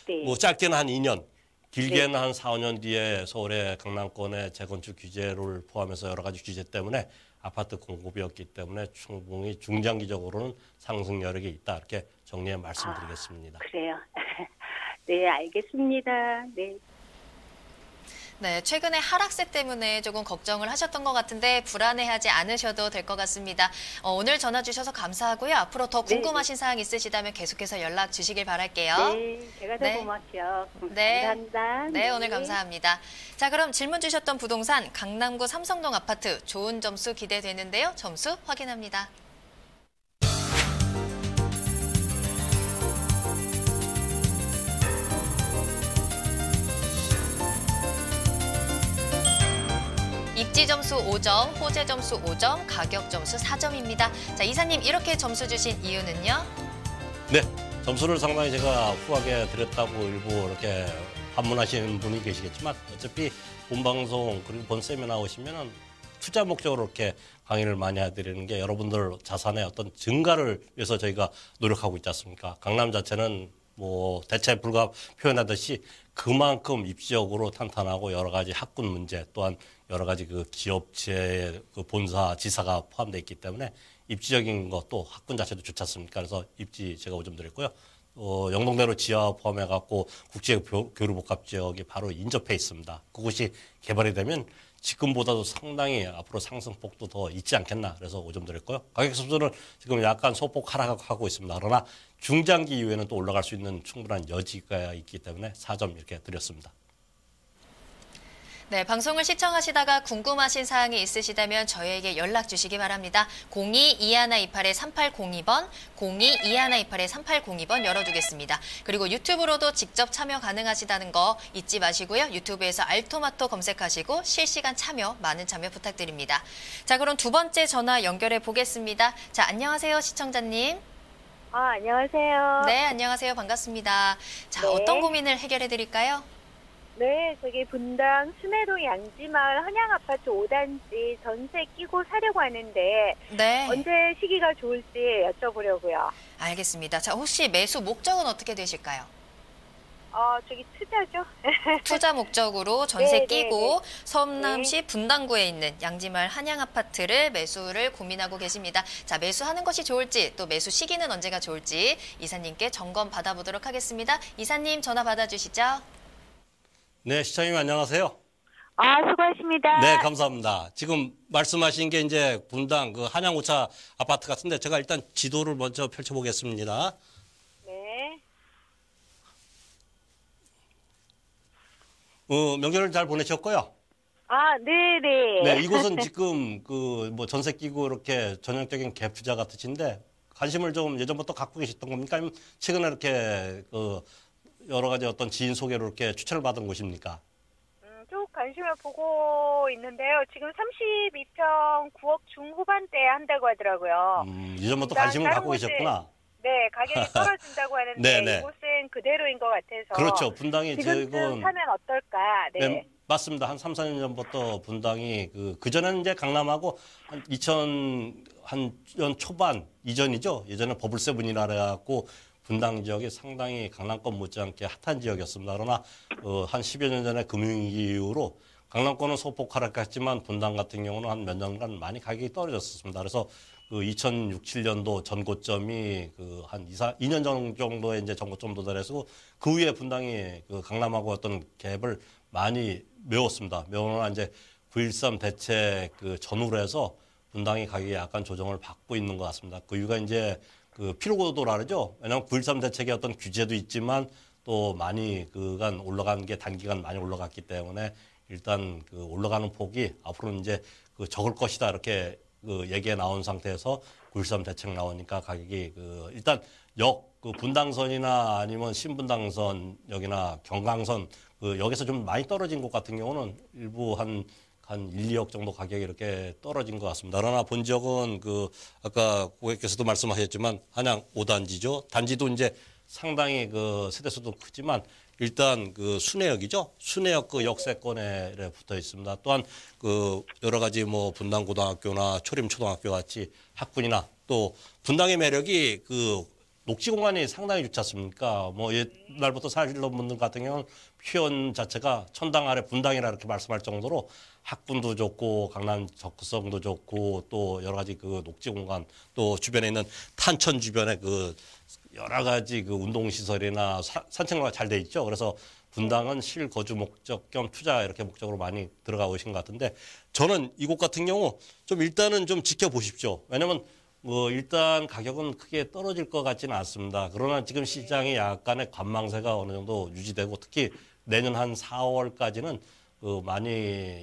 네. 뭐 짧게는 한 2년, 길게는 한 4, 5년 뒤에 서울의 강남권의 재건축 규제를 포함해서 여러 가지 규제 때문에 아파트 공급이었기 때문에 충분히 중장기적으로는 상승 여력이 있다. 이렇게 정리해 말씀드리겠습니다. 그래요. 네, 알겠습니다. 네. 네, 최근에 하락세 때문에 조금 걱정을 하셨던 것 같은데 불안해하지 않으셔도 될 것 같습니다. 오늘 전화 주셔서 감사하고요. 앞으로 더 궁금하신 사항 있으시다면 계속해서 연락 주시길 바랄게요. 네, 제가 더 네. 고맙죠. 네. 감사합니다. 네, 오늘 감사합니다. 자, 그럼 질문 주셨던 부동산 강남구 삼성동 아파트 좋은 점수 기대되는데요. 점수 확인합니다. 입지 점수 5점, 호재 점수 5점, 가격 점수 4점입니다. 자, 이사님 이렇게 점수 주신 이유는요? 네, 점수를 상당히 제가 후하게 드렸다고 일부 이렇게 반문하시는 분이 계시겠지만 어차피 본 방송 그리고 본 세미나 오시면은 투자 목적으로 이렇게 강의를 많이 해드리는 게 여러분들 자산의 어떤 증가를 위해서 저희가 노력하고 있지 않습니까? 강남 자체는 뭐 대체 불가 표현하듯이 그만큼 입지적으로 탄탄하고 여러 가지 학군 문제 또한 여러 가지 그 기업체의 그 본사, 지사가 포함되어 있기 때문에 입지적인 것도 학군 자체도 좋지 않습니까? 그래서 입지 제가 5점 드렸고요. 영동대로 지하 포함해갖고 국제교류복합 지역이 바로 인접해 있습니다. 그곳이 개발이 되면 지금보다도 상당히 앞으로 상승폭도 더 있지 않겠나 그래서 5점 드렸고요. 가격 수준은 지금 약간 소폭 하락하고 있습니다. 그러나 중장기 이후에는 또 올라갈 수 있는 충분한 여지가 있기 때문에 4점 이렇게 드렸습니다. 네, 방송을 시청하시다가 궁금하신 사항이 있으시다면 저희에게 연락 주시기 바랍니다. 02-2128-3802번, 02-2128-3802번 열어두겠습니다. 그리고 유튜브로도 직접 참여 가능하시다는 거 잊지 마시고요. 유튜브에서 알토마토 검색하시고 실시간 참여, 많은 참여 부탁드립니다. 자, 그럼 두 번째 전화 연결해 보겠습니다. 자, 안녕하세요, 시청자님. 안녕하세요. 네, 안녕하세요. 반갑습니다. 자, 네. 어떤 고민을 해결해 드릴까요? 네, 저기 분당 순회동 양지마을 헌양아파트 5단지 전세 끼고 사려고 하는데 네. 언제 시기가 좋을지 여쭤보려고요. 알겠습니다. 자, 혹시 매수 목적은 어떻게 되실까요? 저기 투자죠? 투자 목적으로 전세 네, 끼고 네, 네. 성남시 분당구에 있는 양지마을 한양아파트를 매수를 고민하고 계십니다. 자, 매수하는 것이 좋을지 또 매수 시기는 언제가 좋을지 이사님께 점검 받아보도록 하겠습니다. 이사님 전화 받아주시죠. 네, 시청자님 안녕하세요. 수고하십니다. 네, 감사합니다. 지금 말씀하신 게 이제 분당 그 한양오차 아파트 같은데 제가 일단 지도를 먼저 펼쳐보겠습니다. 네. 명절을 잘 보내셨고요. 네네. 네, 이곳은 지금 그 뭐 전세 끼고 이렇게 전형적인 갭 투자 같으신데 관심을 좀 예전부터 갖고 계셨던 겁니까? 아니면 최근에 이렇게 그 여러 가지 어떤 지인 소개로 이렇게 추천을 받은 곳입니까? 쭉 관심을 보고 있는데요. 지금 32평 9억 중후반대에 한다고 하더라고요. 예전부터 일단 관심을 다른 갖고 곳에 계셨구나. 네, 가격이 떨어진다고 하는데 네네. 이곳은 그대로인 것 같아서 그렇죠. 분당이 지금쯤 지금 사면 어떨까? 네. 네, 맞습니다. 한 3, 4년 전부터 분당이 그전에는 이제 강남하고 한 2000년 초반 이전이죠. 예전에 버블세 분이라 해갖고 분당 지역이 상당히 강남권 못지않게 핫한 지역이었습니다. 그러나 한 10여 년 전에 금융위기 이후로 강남권은 소폭 하락했지만 분당 같은 경우는 한 몇 년간 많이 가격이 떨어졌었습니다. 그래서 2006, 7년도 전고점이 한 2년 정도에 이제 전고점 도달해서 그 후에 분당이 강남하고 어떤 갭을 많이 메웠습니다. 메우나 이제 9.13 대책 전후로 해서 분당이 가격이 약간 조정을 받고 있는 것 같습니다. 그 이유가 이제 피로고도라 그러죠. 왜냐하면 9.13 대책의 어떤 규제도 있지만 또 많이 그간 올라간 게 단기간 많이 올라갔기 때문에 일단 올라가는 폭이 앞으로 이제 적을 것이다 이렇게 얘기가 나온 상태에서 9.13 대책 나오니까 가격이 일단 분당선이나 아니면 신분당선 여기나 경강선 여기서 좀 많이 떨어진 곳 같은 경우는 일부 한 한 1, 2억 정도 가격이 이렇게 떨어진 것 같습니다. 그러나 본 지역은 아까 고객께서도 말씀하셨지만 한양 5단지죠. 단지도 이제 상당히 세대수도 크지만 일단 순회역이죠. 순회역 역세권에 붙어 있습니다. 또한 여러 가지 뭐 분당고등학교나 초림초등학교 같이 학군이나 또 분당의 매력이 녹지 공간이 상당히 좋지 않습니까? 뭐 옛날부터 사시던 분들 같은 경우는 표현 자체가 천당 아래 분당이라 이렇게 말씀할 정도로 학군도 좋고 강남 접근성도 좋고 또 여러 가지 녹지 공간 또 주변에 있는 탄천 주변에 여러 가지 운동 시설이나 산책로가 잘 돼 있죠. 그래서 분당은 실거주 목적 겸 투자 이렇게 목적으로 많이 들어가고 계신 것 같은데 저는 이곳 같은 경우 좀 일단은 좀 지켜보십시오. 왜냐면 일단 가격은 크게 떨어질 것 같지는 않습니다. 그러나 지금 시장이 약간의 관망세가 어느 정도 유지되고 특히 내년 한 4월까지는 많이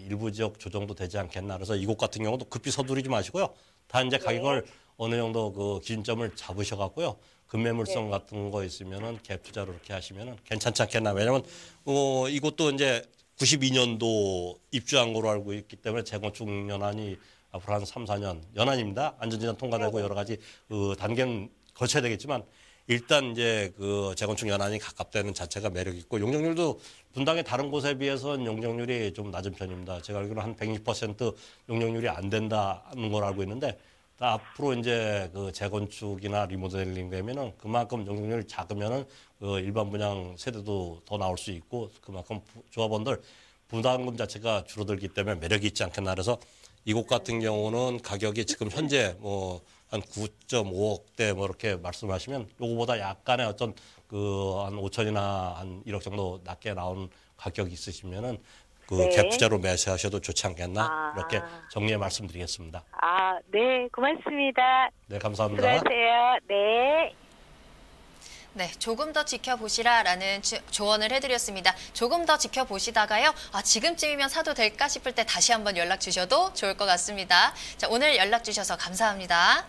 일부 지역 조정도 되지 않겠나. 그래서 이곳 같은 경우도 급히 서두르지 마시고요. 다 이제 가격을 어느 정도 기준점을 잡으셔갖고요. 급매물성 같은 거 있으면은 갭 투자로 이렇게 하시면은 괜찮지 않겠나. 왜냐면 이곳도 이제 92년도 입주한 거로 알고 있기 때문에 재건축 연한이 앞으로 한 3, 4년 연한입니다. 안전진단 통과되고 여러 가지 단계는 거쳐야 되겠지만 일단 이제 재건축 연한이 가깝다는 자체가 매력 있고 용적률도 분당의 다른 곳에 비해서는 용적률이 좀 낮은 편입니다. 제가 알기로는 한 120% 용적률이 안 된다는 걸 알고 있는데 앞으로 이제 재건축이나 리모델링 되면은 그만큼 용적률이 작으면은 일반 분양 세대도 더 나올 수 있고 그만큼 조합원들 부담금 자체가 줄어들기 때문에 매력이 있지 않겠나. 그래서 이곳 같은 경우는 가격이 지금 현재 뭐 한 9.5억대 뭐 이렇게 말씀하시면 요거보다 약간의 어떤 한 5천이나 한 1억 정도 낮게 나온 가격이 있으시면은 갭 투자로 매수하셔도 좋지 않겠나 이렇게 정리해 말씀드리겠습니다. 네, 고맙습니다. 네, 감사합니다. 수고하세요. 네. 네, 조금 더 지켜보시라라는 조언을 해드렸습니다. 조금 더 지켜보시다가요. 지금쯤이면 사도 될까 싶을 때 다시 한번 연락 주셔도 좋을 것 같습니다. 자, 오늘 연락 주셔서 감사합니다.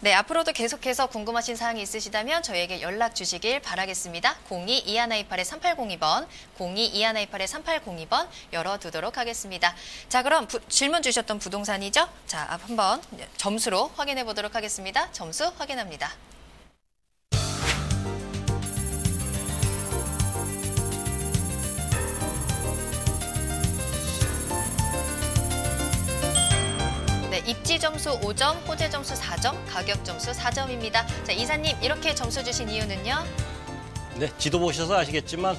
네, 앞으로도 계속해서 궁금하신 사항이 있으시다면 저희에게 연락 주시길 바라겠습니다. 02-2128-3802번, 02-2128-3802번 열어두도록 하겠습니다. 자, 그럼 질문 주셨던 부동산이죠? 자, 한번 점수로 확인해 보도록 하겠습니다. 점수 확인합니다. 네, 입지 점수 5점, 호재 점수 4점, 가격 점수 4점입니다. 자, 이사님 이렇게 점수 주신 이유는요? 네, 지도 보셔서 아시겠지만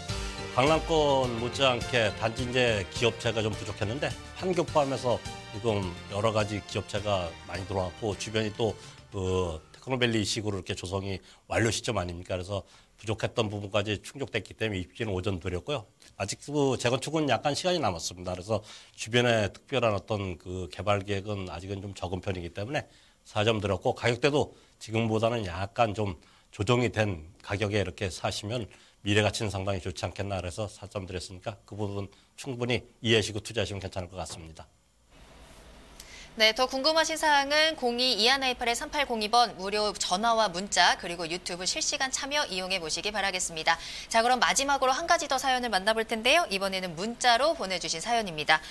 강남권 못지않게 단지 이제 기업체가 좀 부족했는데 판교 포함해서 지금 여러 가지 기업체가 많이 들어왔고 주변이 또 테크노밸리식으로 이렇게 조성이 완료 시점 아닙니까? 그래서 부족했던 부분까지 충족됐기 때문에 입지는 5점 드렸고요. 아직 재건축은 약간 시간이 남았습니다. 그래서 주변에 특별한 어떤 개발 계획은 아직은 좀 적은 편이기 때문에 4점 드렸고 가격대도 지금보다는 약간 좀 조정이 된 가격에 이렇게 사시면 미래 가치는 상당히 좋지 않겠나 그래서 4점 드렸으니까 그 부분 충분히 이해하시고 투자하시면 괜찮을 것 같습니다. 네, 더 궁금하신 사항은 02-2128-3802번 무료 전화와 문자 그리고 유튜브 실시간 참여 이용해 보시기 바라겠습니다. 자, 그럼 마지막으로 한 가지 더 사연을 만나볼 텐데요. 이번에는 문자로 보내주신 사연입니다.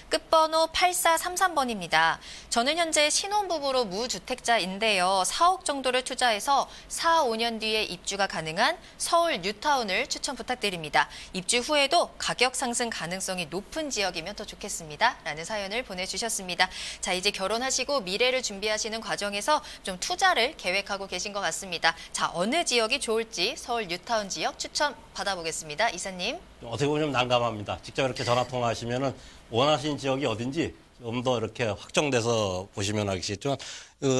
끝번호 8433번입니다. 저는 현재 신혼부부로 무주택자인데요. 4억 정도를 투자해서 4, 5년 뒤에 입주가 가능한 서울 뉴타운을 추천 부탁드립니다. 입주 후에도 가격 상승 가능성이 높은 지역이면 더 좋겠습니다. 라는 사연을 보내주셨습니다. 자, 이제 결혼하시고 미래를 준비하시는 과정에서 좀 투자를 계획하고 계신 것 같습니다. 자, 어느 지역이 좋을지 서울 뉴타운 지역 추천 받아보겠습니다. 이사님. 어떻게 보면 좀 난감합니다. 직접 이렇게 전화 통화하시면은 원하시는 지역이 어딘지 좀 더 이렇게 확정돼서 보시면 알겠지만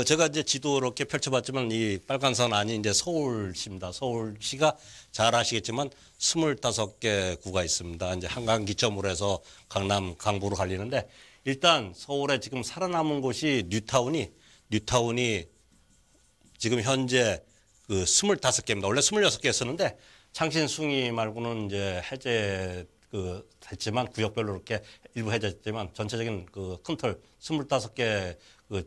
제가 이제 지도 이렇게 펼쳐봤지만 이 빨간 선 안이 이제 서울시입니다. 서울시가 잘 아시겠지만 25개 구가 있습니다. 이제 한강 기점으로 해서 강남, 강부로 갈리는데 일단 서울에 지금 살아남은 곳이 뉴타운이 지금 현재 25개입니다. 원래 26개였었는데 창신숭이 말고는 이제 해제 됐지만 구역별로 이렇게 일부 해제됐지만 전체적인 큰 틀 25개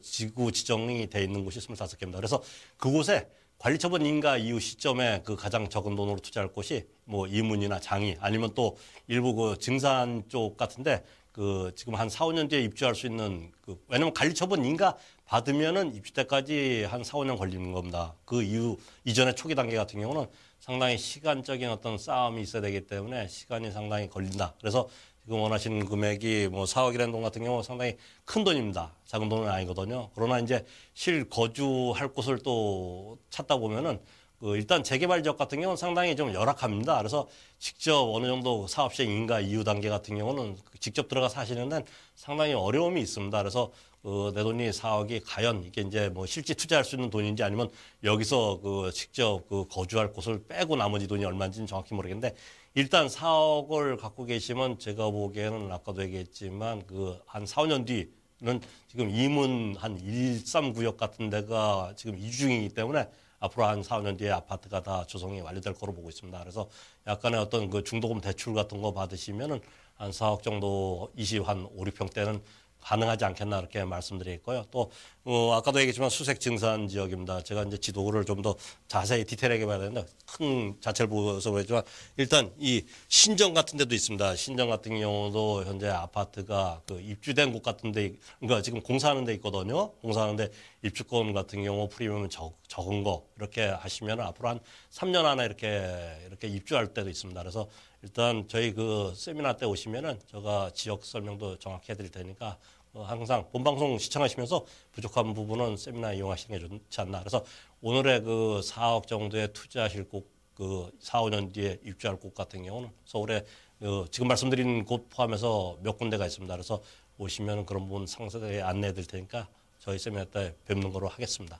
지구 지정이 돼 있는 곳이 25개입니다. 그래서 그곳에 관리처분 인가 이후 시점에 가장 적은 돈으로 투자할 곳이 뭐 이문이나 장이 아니면 또 일부 증산 쪽 같은데 지금 한 4, 5년 뒤에 입주할 수 있는 왜냐면 관리처분 인가 받으면은 입주 때까지 한 4, 5년 걸리는 겁니다. 그 이후 이전에 초기 단계 같은 경우는 상당히 시간적인 어떤 싸움이 있어야 되기 때문에 시간이 상당히 걸린다. 그래서 지금 원하시는 금액이 뭐 4억이라는 돈 같은 경우 상당히 큰 돈입니다. 작은 돈은 아니거든요. 그러나 이제 실거주할 곳을 또 찾다 보면은 일단 재개발 지역 같은 경우는 상당히 좀 열악합니다. 그래서 직접 어느 정도 사업 시행 인가 이후 단계 같은 경우는 직접 들어가서 하시는 데는 상당히 어려움이 있습니다. 그래서 내 돈이 4억이 과연 이게 이제 뭐 실제 투자할 수 있는 돈인지 아니면 여기서 직접 거주할 곳을 빼고 나머지 돈이 얼마인지는 정확히 모르겠는데 일단 4억을 갖고 계시면 제가 보기에는 아까도 얘기했지만 한 4, 5년 뒤는 지금 이문 한 1,3구역 같은 데가 지금 이주 중이기 때문에 앞으로 한 4, 5년 뒤에 아파트가 다 조성이 완료될 거로 보고 있습니다. 그래서 약간의 어떤 중도금 대출 같은 거 받으시면은 한 4억 정도 20한 5, 6평대는 가능하지 않겠나 이렇게 말씀드리겠고요. 또 아까도 얘기했지만 수색 증산 지역입니다. 제가 이제 지도를 좀 더 자세히 디테일하게 봐야 되는데 큰 자체를 보여서 보였지만 일단 이 신정 같은 데도 있습니다. 신정 같은 경우도 현재 아파트가 입주된 곳 같은데 그러니까 지금 공사하는 데 있거든요. 공사하는데 입주권 같은 경우 프리미엄은 적은 거 이렇게 하시면 앞으로 한 3년 안에 이렇게 입주할 때도 있습니다. 그래서 일단 저희 세미나 때 오시면은 제가 지역 설명도 정확히 해드릴 테니까 항상 본방송 시청하시면서 부족한 부분은 세미나 이용하시는 게 좋지 않나. 그래서 오늘의 4억 정도에 투자하실 곳, 4, 5년 뒤에 입주할 곳 같은 경우는 서울에 지금 말씀드린 곳 포함해서 몇 군데가 있습니다. 그래서 오시면 그런 부분 상세하게 안내해 드릴 테니까 저희 세미나 때 뵙는 거로 하겠습니다.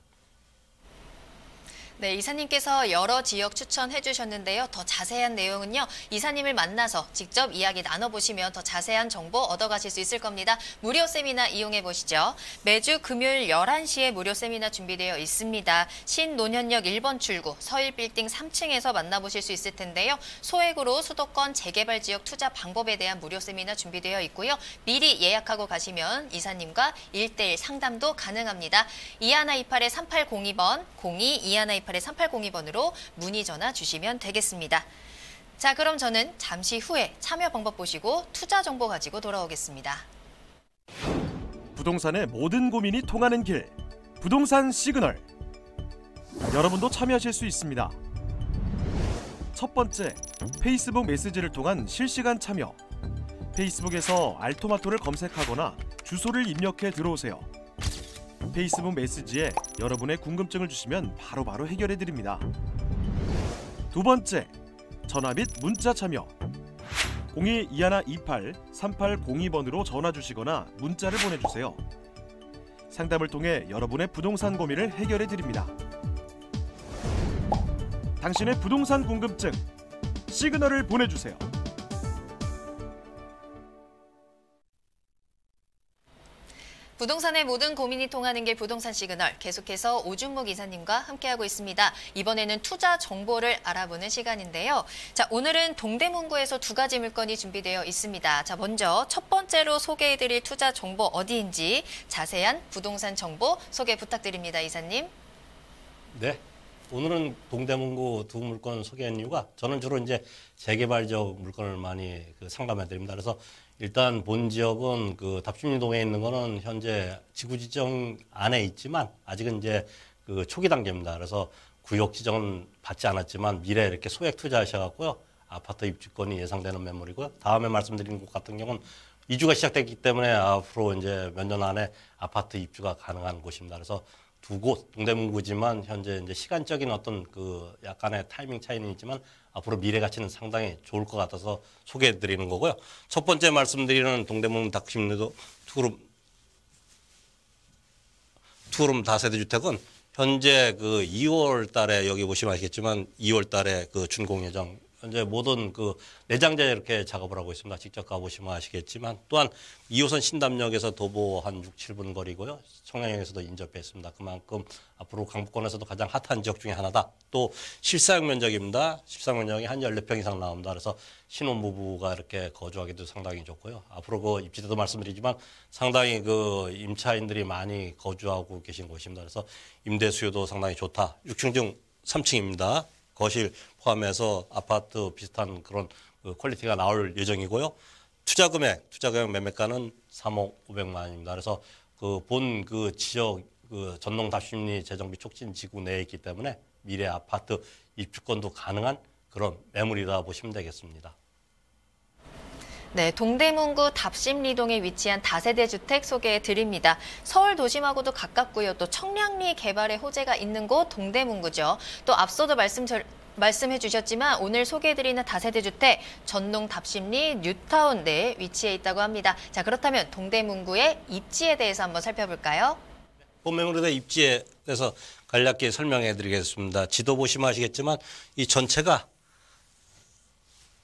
네, 이사님께서 여러 지역 추천해 주셨는데요. 더 자세한 내용은요. 이사님을 만나서 직접 이야기 나눠보시면 더 자세한 정보 얻어가실 수 있을 겁니다. 무료 세미나 이용해 보시죠. 매주 금요일 11시에 무료 세미나 준비되어 있습니다. 신논현역 1번 출구 서일빌딩 3층에서 만나보실 수 있을 텐데요. 소액으로 수도권 재개발 지역 투자 방법에 대한 무료 세미나 준비되어 있고요. 미리 예약하고 가시면 이사님과 1:1 상담도 가능합니다. 2128-3802번, 02-2128-3802번으로 문의 전화 주시면 되겠습니다. 자, 그럼 저는 잠시 후에 참여 방법 보시고 투자 정보 가지고 돌아오겠습니다. 부동산의 모든 고민이 통하는 길, 부동산 시그널. 여러분도 참여하실 수 있습니다. 첫 번째, 페이스북 메시지를 통한 실시간 참여. 페이스북에서 알토마토를 검색하거나 주소를 입력해 들어오세요. 페이스북 메시지에 여러분의 궁금증을 주시면 바로바로 해결해 드립니다. 두 번째, 전화 및 문자 참여. 02-2128-3802번으로 전화 주시거나 문자를 보내주세요. 상담을 통해 여러분의 부동산 고민을 해결해 드립니다. 당신의 부동산 궁금증, 시그널을 보내주세요. 부동산의 모든 고민이 통하는 길 부동산 시그널, 계속해서 오준묵 이사님과 함께하고 있습니다. 이번에는 투자 정보를 알아보는 시간인데요. 자, 오늘은 동대문구에서 두 가지 물건이 준비되어 있습니다. 자, 먼저 첫 번째로 소개해드릴 투자 정보 어디인지 자세한 부동산 정보 소개 부탁드립니다, 이사님. 네. 오늘은 동대문구 두 물건 소개한 이유가 저는 주로 이제 재개발 지역 물건을 많이 상담해 드립니다. 그래서 일단 본 지역은 답심리동에 있는 거는 현재 지구 지정 안에 있지만 아직은 이제 초기 단계입니다. 그래서 구역 지정은 받지 않았지만 미래에 이렇게 소액 투자하셔갖고요. 아파트 입주권이 예상되는 매물이고요. 다음에 말씀드린 곳 같은 경우는 이주가 시작됐기 때문에 앞으로 이제 몇 년 안에 아파트 입주가 가능한 곳입니다. 그래서 두 곳 동대문구지만 현재 이제 시간적인 어떤 약간의 타이밍 차이는 있지만 앞으로 미래 가치는 상당히 좋을 것 같아서 소개해 드리는 거고요. 첫 번째 말씀드리는 동대문 닥심리도 투룸 다세대 주택은 현재 2월 달에 여기 보시면 아시겠지만 2월 달에 준공 예정. 현재 모든 내장재 이렇게 작업을 하고 있습니다. 직접 가보시면 아시겠지만 또한 2호선 신담역에서 도보 한 6, 7분 거리고요. 청량역에서도 인접해 있습니다. 그만큼 앞으로 강북권에서도 가장 핫한 지역 중에 하나다. 또 실사용 면적입니다. 실사용 면적이 한 14평 이상 나옵니다. 그래서 신혼부부가 이렇게 거주하기도 상당히 좋고요. 앞으로 입지 때도 말씀드리지만 상당히 임차인들이 많이 거주하고 계신 곳입니다. 그래서 임대 수요도 상당히 좋다. 6층 중 3층입니다. 거실 포함해서 아파트 비슷한 그런 퀄리티가 나올 예정이고요. 투자 금액 매매가는 3억 500만 원입니다. 그래서 그 지역 전농 답심리 재정비 촉진 지구 내에 있기 때문에 미래 아파트 입주권도 가능한 그런 매물이라 보시면 되겠습니다. 네, 동대문구 답심리동에 위치한 다세대 주택 소개해 드립니다. 서울 도심하고도 가깝고요. 또 청량리 개발의 호재가 있는 곳 동대문구죠. 또 앞서도 말씀해 주셨지만 오늘 소개해드리는 다세대 주택 전농 답심리 뉴타운 내에 위치해 있다고 합니다. 자, 그렇다면 동대문구의 입지에 대해서 한번 살펴볼까요? 본 매물에 대해 입지에 대해서 간략히 설명해 드리겠습니다. 지도 보시면 아시겠지만 이 전체가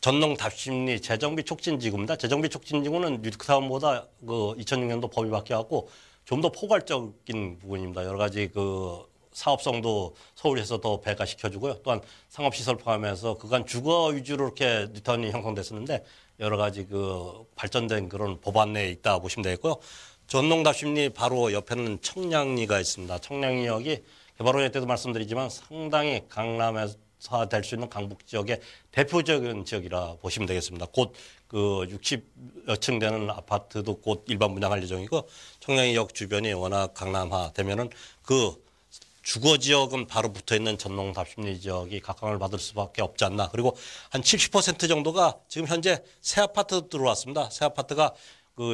전농 답심리 재정비 촉진지구입니다. 재정비 촉진지구는 뉴타운보다 2006년도 법이 바뀌어갖고 좀 더 포괄적인 부분입니다. 여러 가지 사업성도 서울에서 더 배가시켜주고요. 또한 상업시설 포함해서 그간 주거 위주로 이렇게 뉴타운이 형성됐었는데 여러 가지 발전된 그런 법안 내에 있다 보시면 되겠고요. 전농 답심리 바로 옆에는 청량리가 있습니다. 청량리역이 개발원회 때도 말씀드리지만 상당히 강남에서 될 수 있는 강북 지역의 대표적인 지역이라 보시면 되겠습니다. 곧 60여 층 되는 아파트도 곧 일반 분양할 예정이고 청량리역 주변이 워낙 강남화 되면은 주거 지역은 바로 붙어 있는 전농 답심리 지역이 각광을 받을 수밖에 없지 않나. 그리고 한 70% 정도가 지금 현재 새 아파트 들어왔습니다. 새 아파트가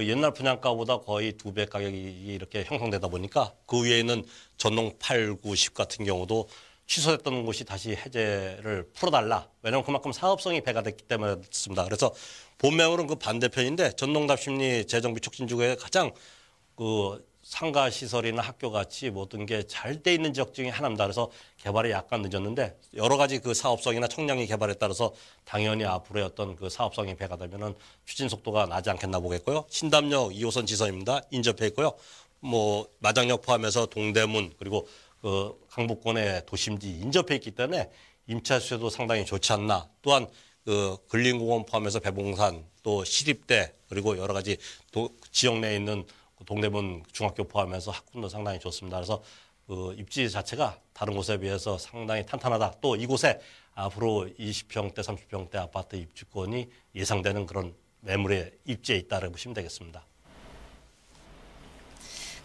옛날 분양가보다 거의 2배 가격이 이렇게 형성되다 보니까 그 위에 있는 전농 8, 9, 10 같은 경우도 취소됐던 곳이 다시 해제를 풀어달라. 왜냐하면 그만큼 사업성이 배가 됐기 때문에 그렇습니다. 그래서 본 매물은 반대편인데 전농 답심리 재정비 촉진지구의 가장 상가 시설이나 학교 같이 모든 게 잘 돼 있는 지역 중에 하나입니다. 그래서 개발이 약간 늦었는데 여러 가지 사업성이나 청량리 개발에 따라서 당연히 앞으로의 어떤 사업성이 배가 되면은 추진 속도가 나지 않겠나 보겠고요. 신담역 2호선 지선입니다. 인접해 있고요. 마장역 포함해서 동대문 그리고 강북권의 도심지 인접해 있기 때문에 임차 수요도 상당히 좋지 않나. 또한 근린공원 포함해서 배봉산 또 시립대 그리고 여러 가지 지역 내에 있는 동대문 중학교 포함해서 학군도 상당히 좋습니다. 그래서 입지 자체가 다른 곳에 비해서 상당히 탄탄하다. 또 이곳에 앞으로 20평대, 30평대 아파트 입주권이 예상되는 그런 매물의 입지에 있다고 보시면 되겠습니다.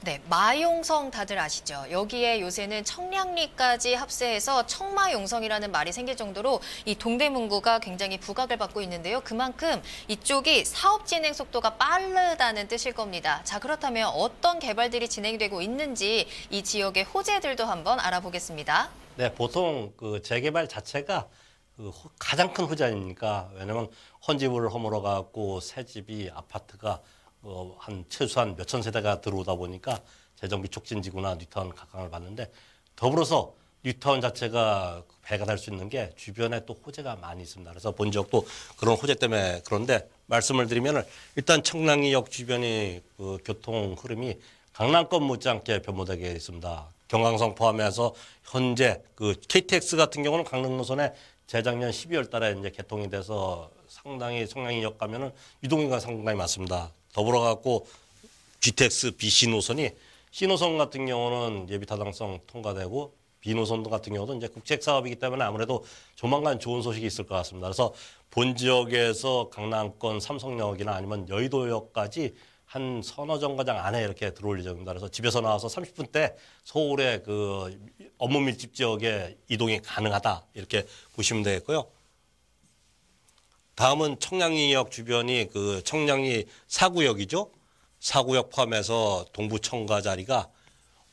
네, 마용성 다들 아시죠? 여기에 요새는 청량리까지 합세해서 청마용성이라는 말이 생길 정도로 이 동대문구가 굉장히 부각을 받고 있는데요. 그만큼 이쪽이 사업 진행 속도가 빠르다는 뜻일 겁니다. 자, 그렇다면 어떤 개발들이 진행되고 있는지 이 지역의 호재들도 한번 알아보겠습니다. 네, 보통 재개발 자체가 가장 큰 호재 아닙니까? 왜냐하면 헌집을 허물어 갖고 새 집이 아파트가 최소한 몇천 세대가 들어오다 보니까 재정비 촉진지구나 뉴타운 각광을 받는데 더불어서 뉴타운 자체가 배가 될 수 있는 게 주변에 또 호재가 많이 있습니다. 그래서 본 지역도 그런 호재 때문에 그런데 말씀을 드리면 일단 청량리역 주변이 교통 흐름이 강남권 못지않게 변모되게 있습니다. 경강성 포함해서 현재 KTX 같은 경우는 강릉 노선에 재작년 12월 달에 이제 개통이 돼서 상당히 청량리역 가면은 유동인구가 상당히 많습니다. 더불어 갖고 GTX BC 노선이 C 노선 같은 경우는 예비 타당성 통과되고 B 노선 같은 경우도 이제 국책 사업이기 때문에 아무래도 조만간 좋은 소식이 있을 것 같습니다. 그래서 본 지역에서 강남권 삼성역이나 아니면 여의도역까지 한 서너 정거장 안에 이렇게 들어올 예정입니다. 그래서 집에서 나와서 30분대 서울의 업무 밀집 지역에 이동이 가능하다 이렇게 보시면 되겠고요. 다음은 청량리역 주변이 청량리 4구역이죠. 4구역 포함해서 동부 청가 자리가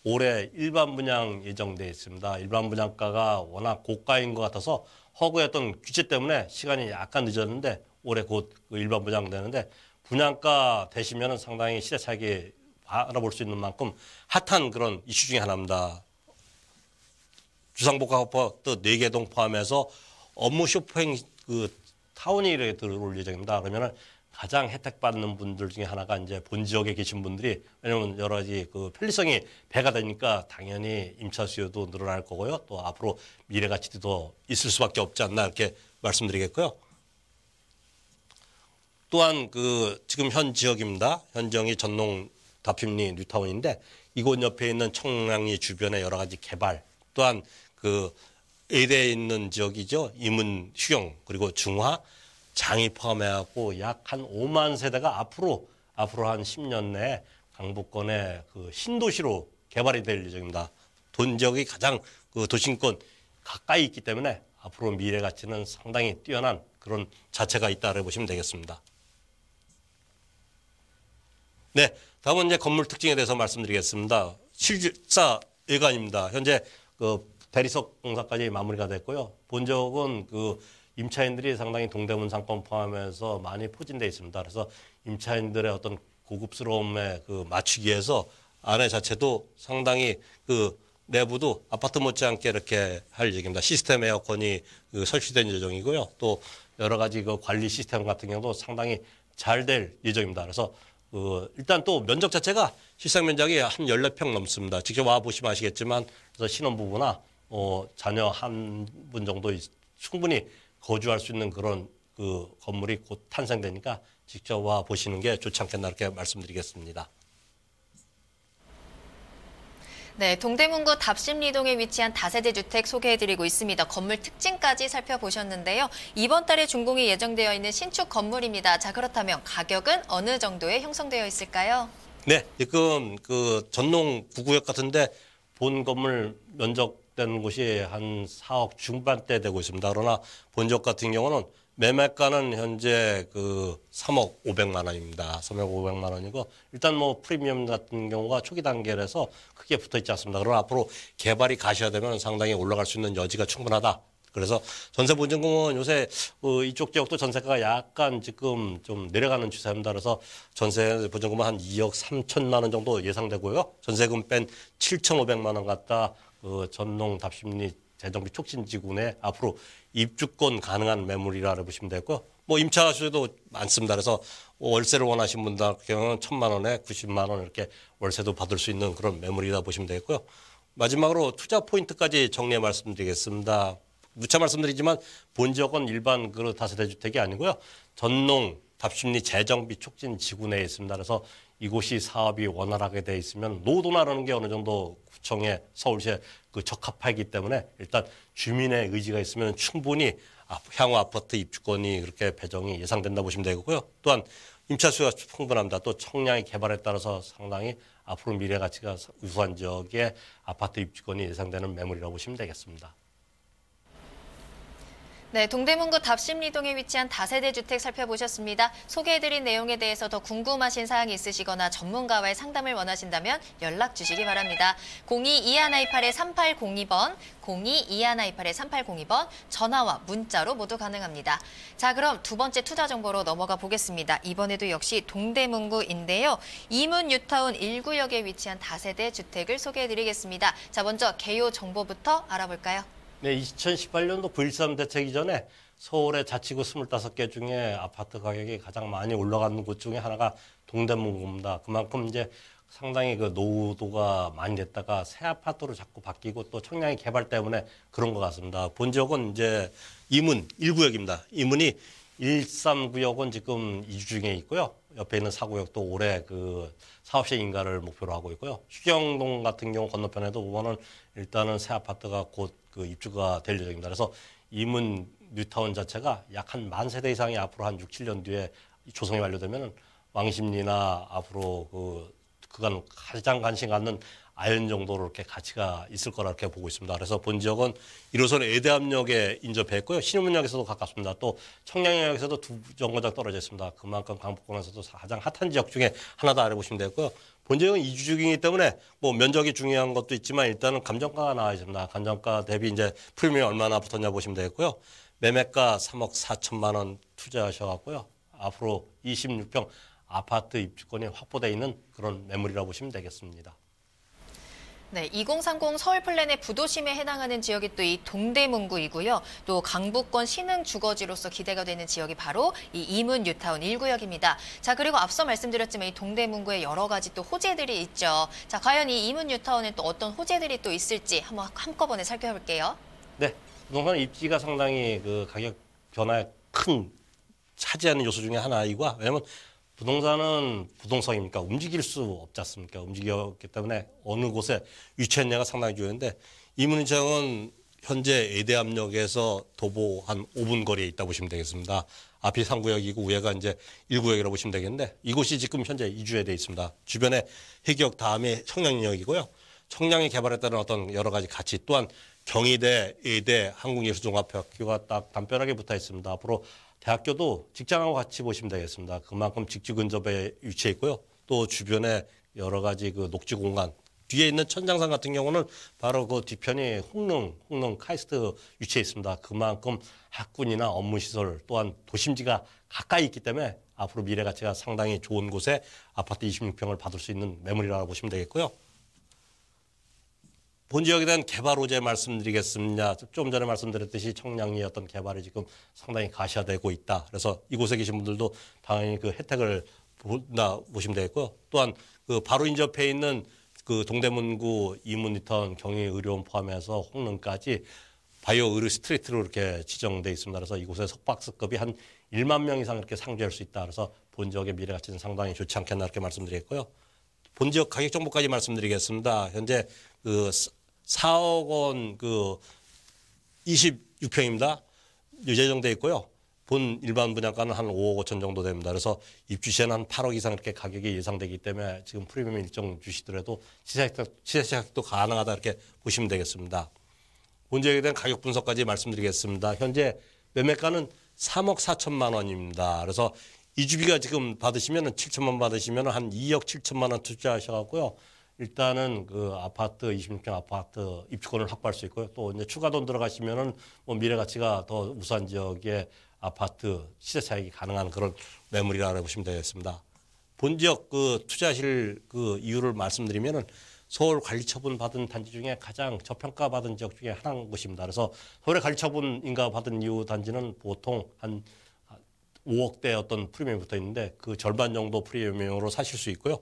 올해 일반 분양 예정돼 있습니다. 일반 분양가가 워낙 고가인 것 같아서 허구했던 규제 때문에 시간이 약간 늦었는데 올해 곧 일반 분양되는데 분양가 되시면 상당히 시대차익이 알아볼 수 있는 만큼 핫한 그런 이슈 중에 하나입니다. 주상복합아파트 4개동 포함해서 업무 쇼핑 타운이 이렇게 들어올 예정입니다. 그러면은 가장 혜택받는 분들 중에 하나가 이제 본 지역에 계신 분들이 왜냐하면 여러 가지 편리성이 배가 되니까 당연히 임차 수요도 늘어날 거고요. 또 앞으로 미래 가치도 더 있을 수밖에 없지 않나 이렇게 말씀드리겠고요. 또한 지금 현 지역입니다. 현 지역이 전농 답심리 뉴타운인데 이곳 옆에 있는 청량리 주변의 여러 가지 개발 또한 A대에 있는 지역이죠. 이문, 휴경, 그리고 중화, 장이 포함해갖고 약 한 5만 세대가 앞으로 한 10년 내에 강북권의 그 신도시로 개발이 될 예정입니다. 본지역이 가장 그 도심권 가까이 있기 때문에 앞으로 미래 가치는 상당히 뛰어난 그런 자체가 있다고 보시면 되겠습니다. 네, 다음은 이제 건물 특징에 대해서 말씀드리겠습니다. 실사 외관입니다. 현재 그 대리석 공사까지 마무리가 됐고요. 본적은 그 임차인들이 상당히 동대문 상권 포함해서 많이 포진되어 있습니다. 그래서 임차인들의 어떤 고급스러움에 그 맞추기 위해서 안에 자체도 상당히 그 내부도 아파트 못지않게 이렇게 할 예정입니다. 시스템 에어컨이 그 설치된 예정이고요. 또 여러 가지 그 관리 시스템 같은 경우도 상당히 잘 될 예정입니다. 그래서 일단 또 면적 자체가 실상 면적이 한 14평 넘습니다. 직접 와 보시면 아시겠지만 그래서 신혼부부나 자녀 한 분 정도 충분히 거주할 수 있는 그런 그 건물이 곧 탄생되니까 직접 와 보시는 게 좋지 않겠나 이렇게 말씀드리겠습니다. 네, 동대문구 답심리동에 위치한 다세대 주택 소개해드리고 있습니다. 건물 특징까지 살펴보셨는데요. 이번 달에 준공이 예정되어 있는 신축 건물입니다. 자, 그렇다면 가격은 어느 정도에 형성되어 있을까요? 네, 지금 그 전농 9구역 같은데 본 건물 면적된 곳이 한 4억 중반대 되고 있습니다. 그러나 본적 같은 경우는 매매가는 현재 그 3억 500만 원입니다. 3억 500만 원이고 일단 뭐 프리미엄 같은 경우가 초기 단계라서 크게 붙어 있지 않습니다. 그러나 앞으로 개발이 가셔야 되면 상당히 올라갈 수 있는 여지가 충분하다. 그래서 전세 보증금은 요새 이쪽 지역도 전세가가 약간 지금 좀 내려가는 추세입니다. 그래서 전세 보증금은 한 2억 3천만 원 정도 예상되고요. 전세금 뺀 7,500만 원 갖다 전농 답심리 재정비 촉진지구내 앞으로 입주권 가능한 매물이라고 보시면 되고요. 뭐 임차 수요도 많습니다. 그래서 월세를 원하시는 분들 같은 경우는 1,000만 원에 90만 원 이렇게 월세도 받을 수 있는 그런 매물이라 보시면 되겠고요. 마지막으로 투자 포인트까지 정리해 말씀드리겠습니다. 누차 말씀드리지만 본 지역은 일반 그 다세대 주택이 아니고요. 전농 답심리 재정비 촉진 지구 내에 있습니다. 그래서 이곳이 사업이 원활하게 돼 있으면 노도나라는 게 어느 정도 구청에 서울시에 그 적합하기 때문에 일단 주민의 의지가 있으면 충분히 향후 아파트 입주권이 그렇게 배정이 예상된다 보시면 되고요. 또한 임차 수요가 풍부합니다. 또 청량의 개발에 따라서 상당히 앞으로 미래 가치가 우수한 지역에 아파트 입주권이 예상되는 매물이라고 보시면 되겠습니다. 네, 동대문구 답심리동에 위치한 다세대 주택 살펴보셨습니다. 소개해드린 내용에 대해서 더 궁금하신 사항이 있으시거나 전문가와의 상담을 원하신다면 연락 주시기 바랍니다. 02-2128-3802번, 02-2128-3802번 전화와 문자로 모두 가능합니다. 자, 그럼 두 번째 투자 정보로 넘어가 보겠습니다. 이번에도 역시 동대문구인데요. 이문 뉴타운 1구역에 위치한 다세대 주택을 소개해드리겠습니다. 자, 먼저 개요 정보부터 알아볼까요? 네, 2018년도 9.13 대책 이전에 서울의 자치구 25개 중에 아파트 가격이 가장 많이 올라가는 곳 중에 하나가 동대문구입니다. 그만큼 이제 상당히 그 노후도가 많이 됐다가 새 아파트로 자꾸 바뀌고 또 청량의 개발 때문에 그런 것 같습니다. 본 지역은 이제 이문 1구역입니다. 이문이 13구역은 지금 이주 중에 있고요. 옆에 있는 4구역도 올해 그 사업시 인가를 목표로 하고 있고요. 휴경동 같은 경우 건너편에도 보면은 일단은 새 아파트가 곧 그 입주가 될 예정입니다. 그래서 이문 뉴타운 자체가 약 한 10,000세대 이상이 앞으로 한 6, 7년 뒤에 조성이 완료되면은 왕십리나 앞으로 그간 가장 관심 갖는 아현 정도로 이렇게 가치가 있을 거라 이렇게 보고 있습니다. 그래서 본 지역은 1호선 애대암역에 인접했고요. 신논문역에서도 가깝습니다. 또 청량역에서도 두 정거장 떨어져 있습니다. 그만큼 강북권에서도 가장 핫한 지역 중에 하나다 알아보시면 되고요. 본 지역은 이주 중이기 때문에 뭐 면적이 중요한 것도 있지만 일단은 감정가가 나와야 됩니다. 감정가 대비 이제 프리미엄이 얼마나 붙었냐 보시면 되겠고요. 매매가 3억 4천만 원 투자하셔갖고요. 앞으로 26평 아파트 입주권이 확보되어 있는 그런 매물이라고 보시면 되겠습니다. 네, 2030 서울 플랜의 부도심에 해당하는 지역이 또 이 동대문구이고요. 또 강북권 신흥 주거지로서 기대가 되는 지역이 바로 이 이문 뉴타운 1구역입니다. 자, 그리고 앞서 말씀드렸지만 이 동대문구에 여러 가지 또 호재들이 있죠. 자, 과연 이 이문 뉴타운에 또 어떤 호재들이 또 있을지 한꺼번에 살펴볼게요. 네, 부동산 입지가 상당히 그 가격 변화에 큰 차지하는 요소 중에 하나이고, 왜냐하면 부동산은 부동성이니까 움직일 수 없지 않습니까? 움직였기 때문에 어느 곳에 위치했냐가 상당히 중요한데, 이문시장은 현재 애대암역에서 도보 한 5분 거리에 있다 보시면 되겠습니다. 앞이 3구역이고 위에가 이제 1구역이라고 보시면 되겠는데 이곳이 지금 현재 이주에 되어 있습니다. 주변에 해기역 다음에 청량역이고요. 청량이 개발했다는 어떤 여러 가지 가치 또한 경희대, 의대, 한국예술종합학교가 딱 담벼락에 붙어 있습니다. 앞으로 대학교도 직장하고 같이 보시면 되겠습니다. 그만큼 직주 근접에 위치해 있고요. 또 주변에 여러 가지 그 녹지 공간 뒤에 있는 천장산 같은 경우는 바로 그 뒤편이 홍릉 카이스트 위치해 있습니다. 그만큼 학군이나 업무시설 또한 도심지가 가까이 있기 때문에 앞으로 미래 가치가 상당히 좋은 곳에 아파트 26평을 받을 수 있는 매물이라고 보시면 되겠고요. 본 지역에 대한 개발 호재 말씀드리겠습니다. 좀 전에 말씀드렸듯이 청량리의 어떤 개발이 지금 상당히 가시화되고 있다. 그래서 이곳에 계신 분들도 당연히 그 혜택을 본다 보시면 되겠고요. 또한 그 바로 인접해 있는 그 동대문구 이문리턴 경희의료원 포함해서 홍릉까지 바이오 의료 스트리트로 이렇게 지정돼 있습니다. 그래서 이곳에 석박사급이 한 1만 명 이상 이렇게 상주할 수 있다. 그래서 본 지역의 미래 가치는 상당히 좋지 않겠나 이렇게 말씀드리겠고요. 본 지역 가격 정보까지 말씀드리겠습니다. 현재 그 4억 원 그 26평입니다. 예정돼 있고요. 본 일반 분양가는 한 5억 5천 정도 됩니다. 그래서 입주 시에는 한 8억 이상 이렇게 가격이 예상되기 때문에 지금 프리미엄 일정 주시더라도 시세차익도 가능하다 이렇게 보시면 되겠습니다. 본 지역에 대한 가격 분석까지 말씀드리겠습니다. 현재 매매가는 3억 4천만 원입니다. 그래서 이주비가 지금 받으시면은 7천만 원 받으시면은 한 2억 7천만 원 투자하셔갖고요. 일단은 그 아파트 26평 아파트 입주권을 확보할 수 있고요. 또 이제 추가 돈 들어가시면은 뭐 미래 가치가 더 우수한 지역의 아파트 시세 차익이 가능한 그런 매물이라고 보시면 되겠습니다. 본 지역 그 투자하실 그 이유를 말씀드리면은 서울 관리처분 받은 단지 중에 가장 저평가 받은 지역 중에 하나인 곳입니다. 그래서 서울의 관리처분 인가 받은 이후 단지는 보통 한 5억대 어떤 프리미엄이 붙어 있는데 그 절반 정도 프리미엄으로 사실 수 있고요.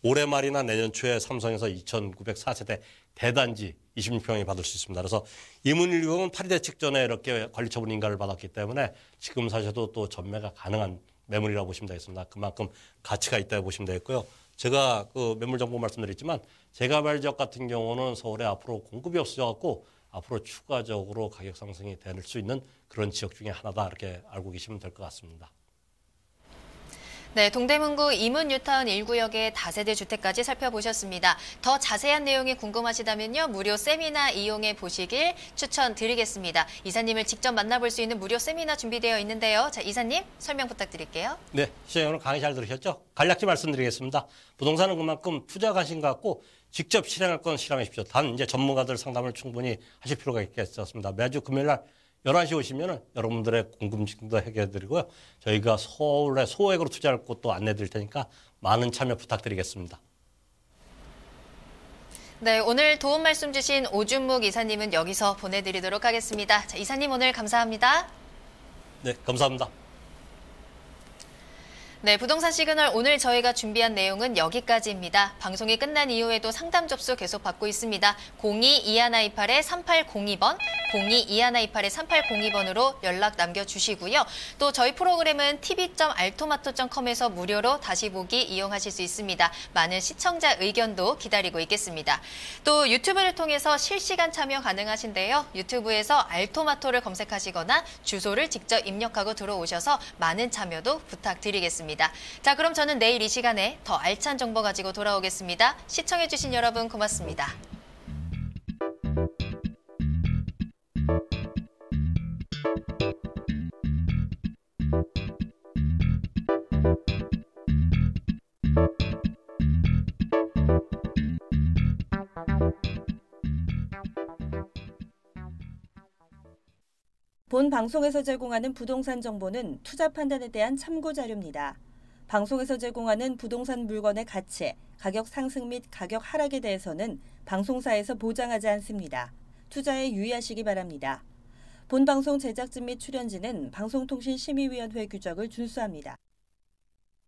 올해 말이나 내년 초에 삼성에서 2,904세대 대단지 26평이 받을 수 있습니다. 그래서 이문일경은 파리대책 전에 이렇게 관리처분 인가를 받았기 때문에 지금 사셔도 또 전매가 가능한 매물이라고 보시면 되겠습니다. 그만큼 가치가 있다고 보시면 되겠고요. 제가 그 매물 정보 말씀드렸지만 재개발 지역 같은 경우는 서울에 앞으로 공급이 없어져갖고 앞으로 추가적으로 가격 상승이 될 수 있는 그런 지역 중에 하나다 이렇게 알고 계시면 될 것 같습니다. 네, 동대문구 이문뉴타운 1구역의 다세대 주택까지 살펴보셨습니다. 더 자세한 내용이 궁금하시다면요. 무료 세미나 이용해 보시길 추천드리겠습니다. 이사님을 직접 만나볼 수 있는 무료 세미나 준비되어 있는데요. 자, 이사님 설명 부탁드릴게요. 네, 시청자 여러분 강의 잘 들으셨죠? 간략히 말씀드리겠습니다. 부동산은 그만큼 투자 관심 갖고 직접 실행할 건 실행하십시오. 단 이제 전문가들 상담을 충분히 하실 필요가 있겠습니다. 매주 금요일 날 11시 오시면은 여러분들의 궁금증도 해결해드리고요. 저희가 서울에 소액으로 투자할 곳도 안내드릴 테니까 많은 참여 부탁드리겠습니다. 네, 오늘 도움 말씀 주신 오준묵 이사님은 여기서 보내드리도록 하겠습니다. 자, 이사님 오늘 감사합니다. 네, 감사합니다. 네, 부동산 시그널 오늘 저희가 준비한 내용은 여기까지입니다. 방송이 끝난 이후에도 상담 접수 계속 받고 있습니다. 02-2128-3802번, 02-2128-3802번으로 연락 남겨주시고요. 또 저희 프로그램은 tv.altomato.com에서 무료로 다시 보기 이용하실 수 있습니다. 많은 시청자 의견도 기다리고 있겠습니다. 또 유튜브를 통해서 실시간 참여 가능하신데요. 유튜브에서 알토마토를 검색하시거나 주소를 직접 입력하고 들어오셔서 많은 참여도 부탁드리겠습니다. 자, 그럼 저는 내일 이 시간에 더 알찬 정보 가지고 돌아오겠습니다. 시청해주신 여러분 고맙습니다. 본 방송에서 제공하는 부동산 정보는 투자 판단에 대한 참고 자료입니다. 방송에서 제공하는 부동산 물건의 가치, 가격 상승 및 가격 하락에 대해서는 방송사에서 보장하지 않습니다. 투자에 유의하시기 바랍니다. 본 방송 제작진 및 출연진은 방송통신심의위원회 규정을 준수합니다.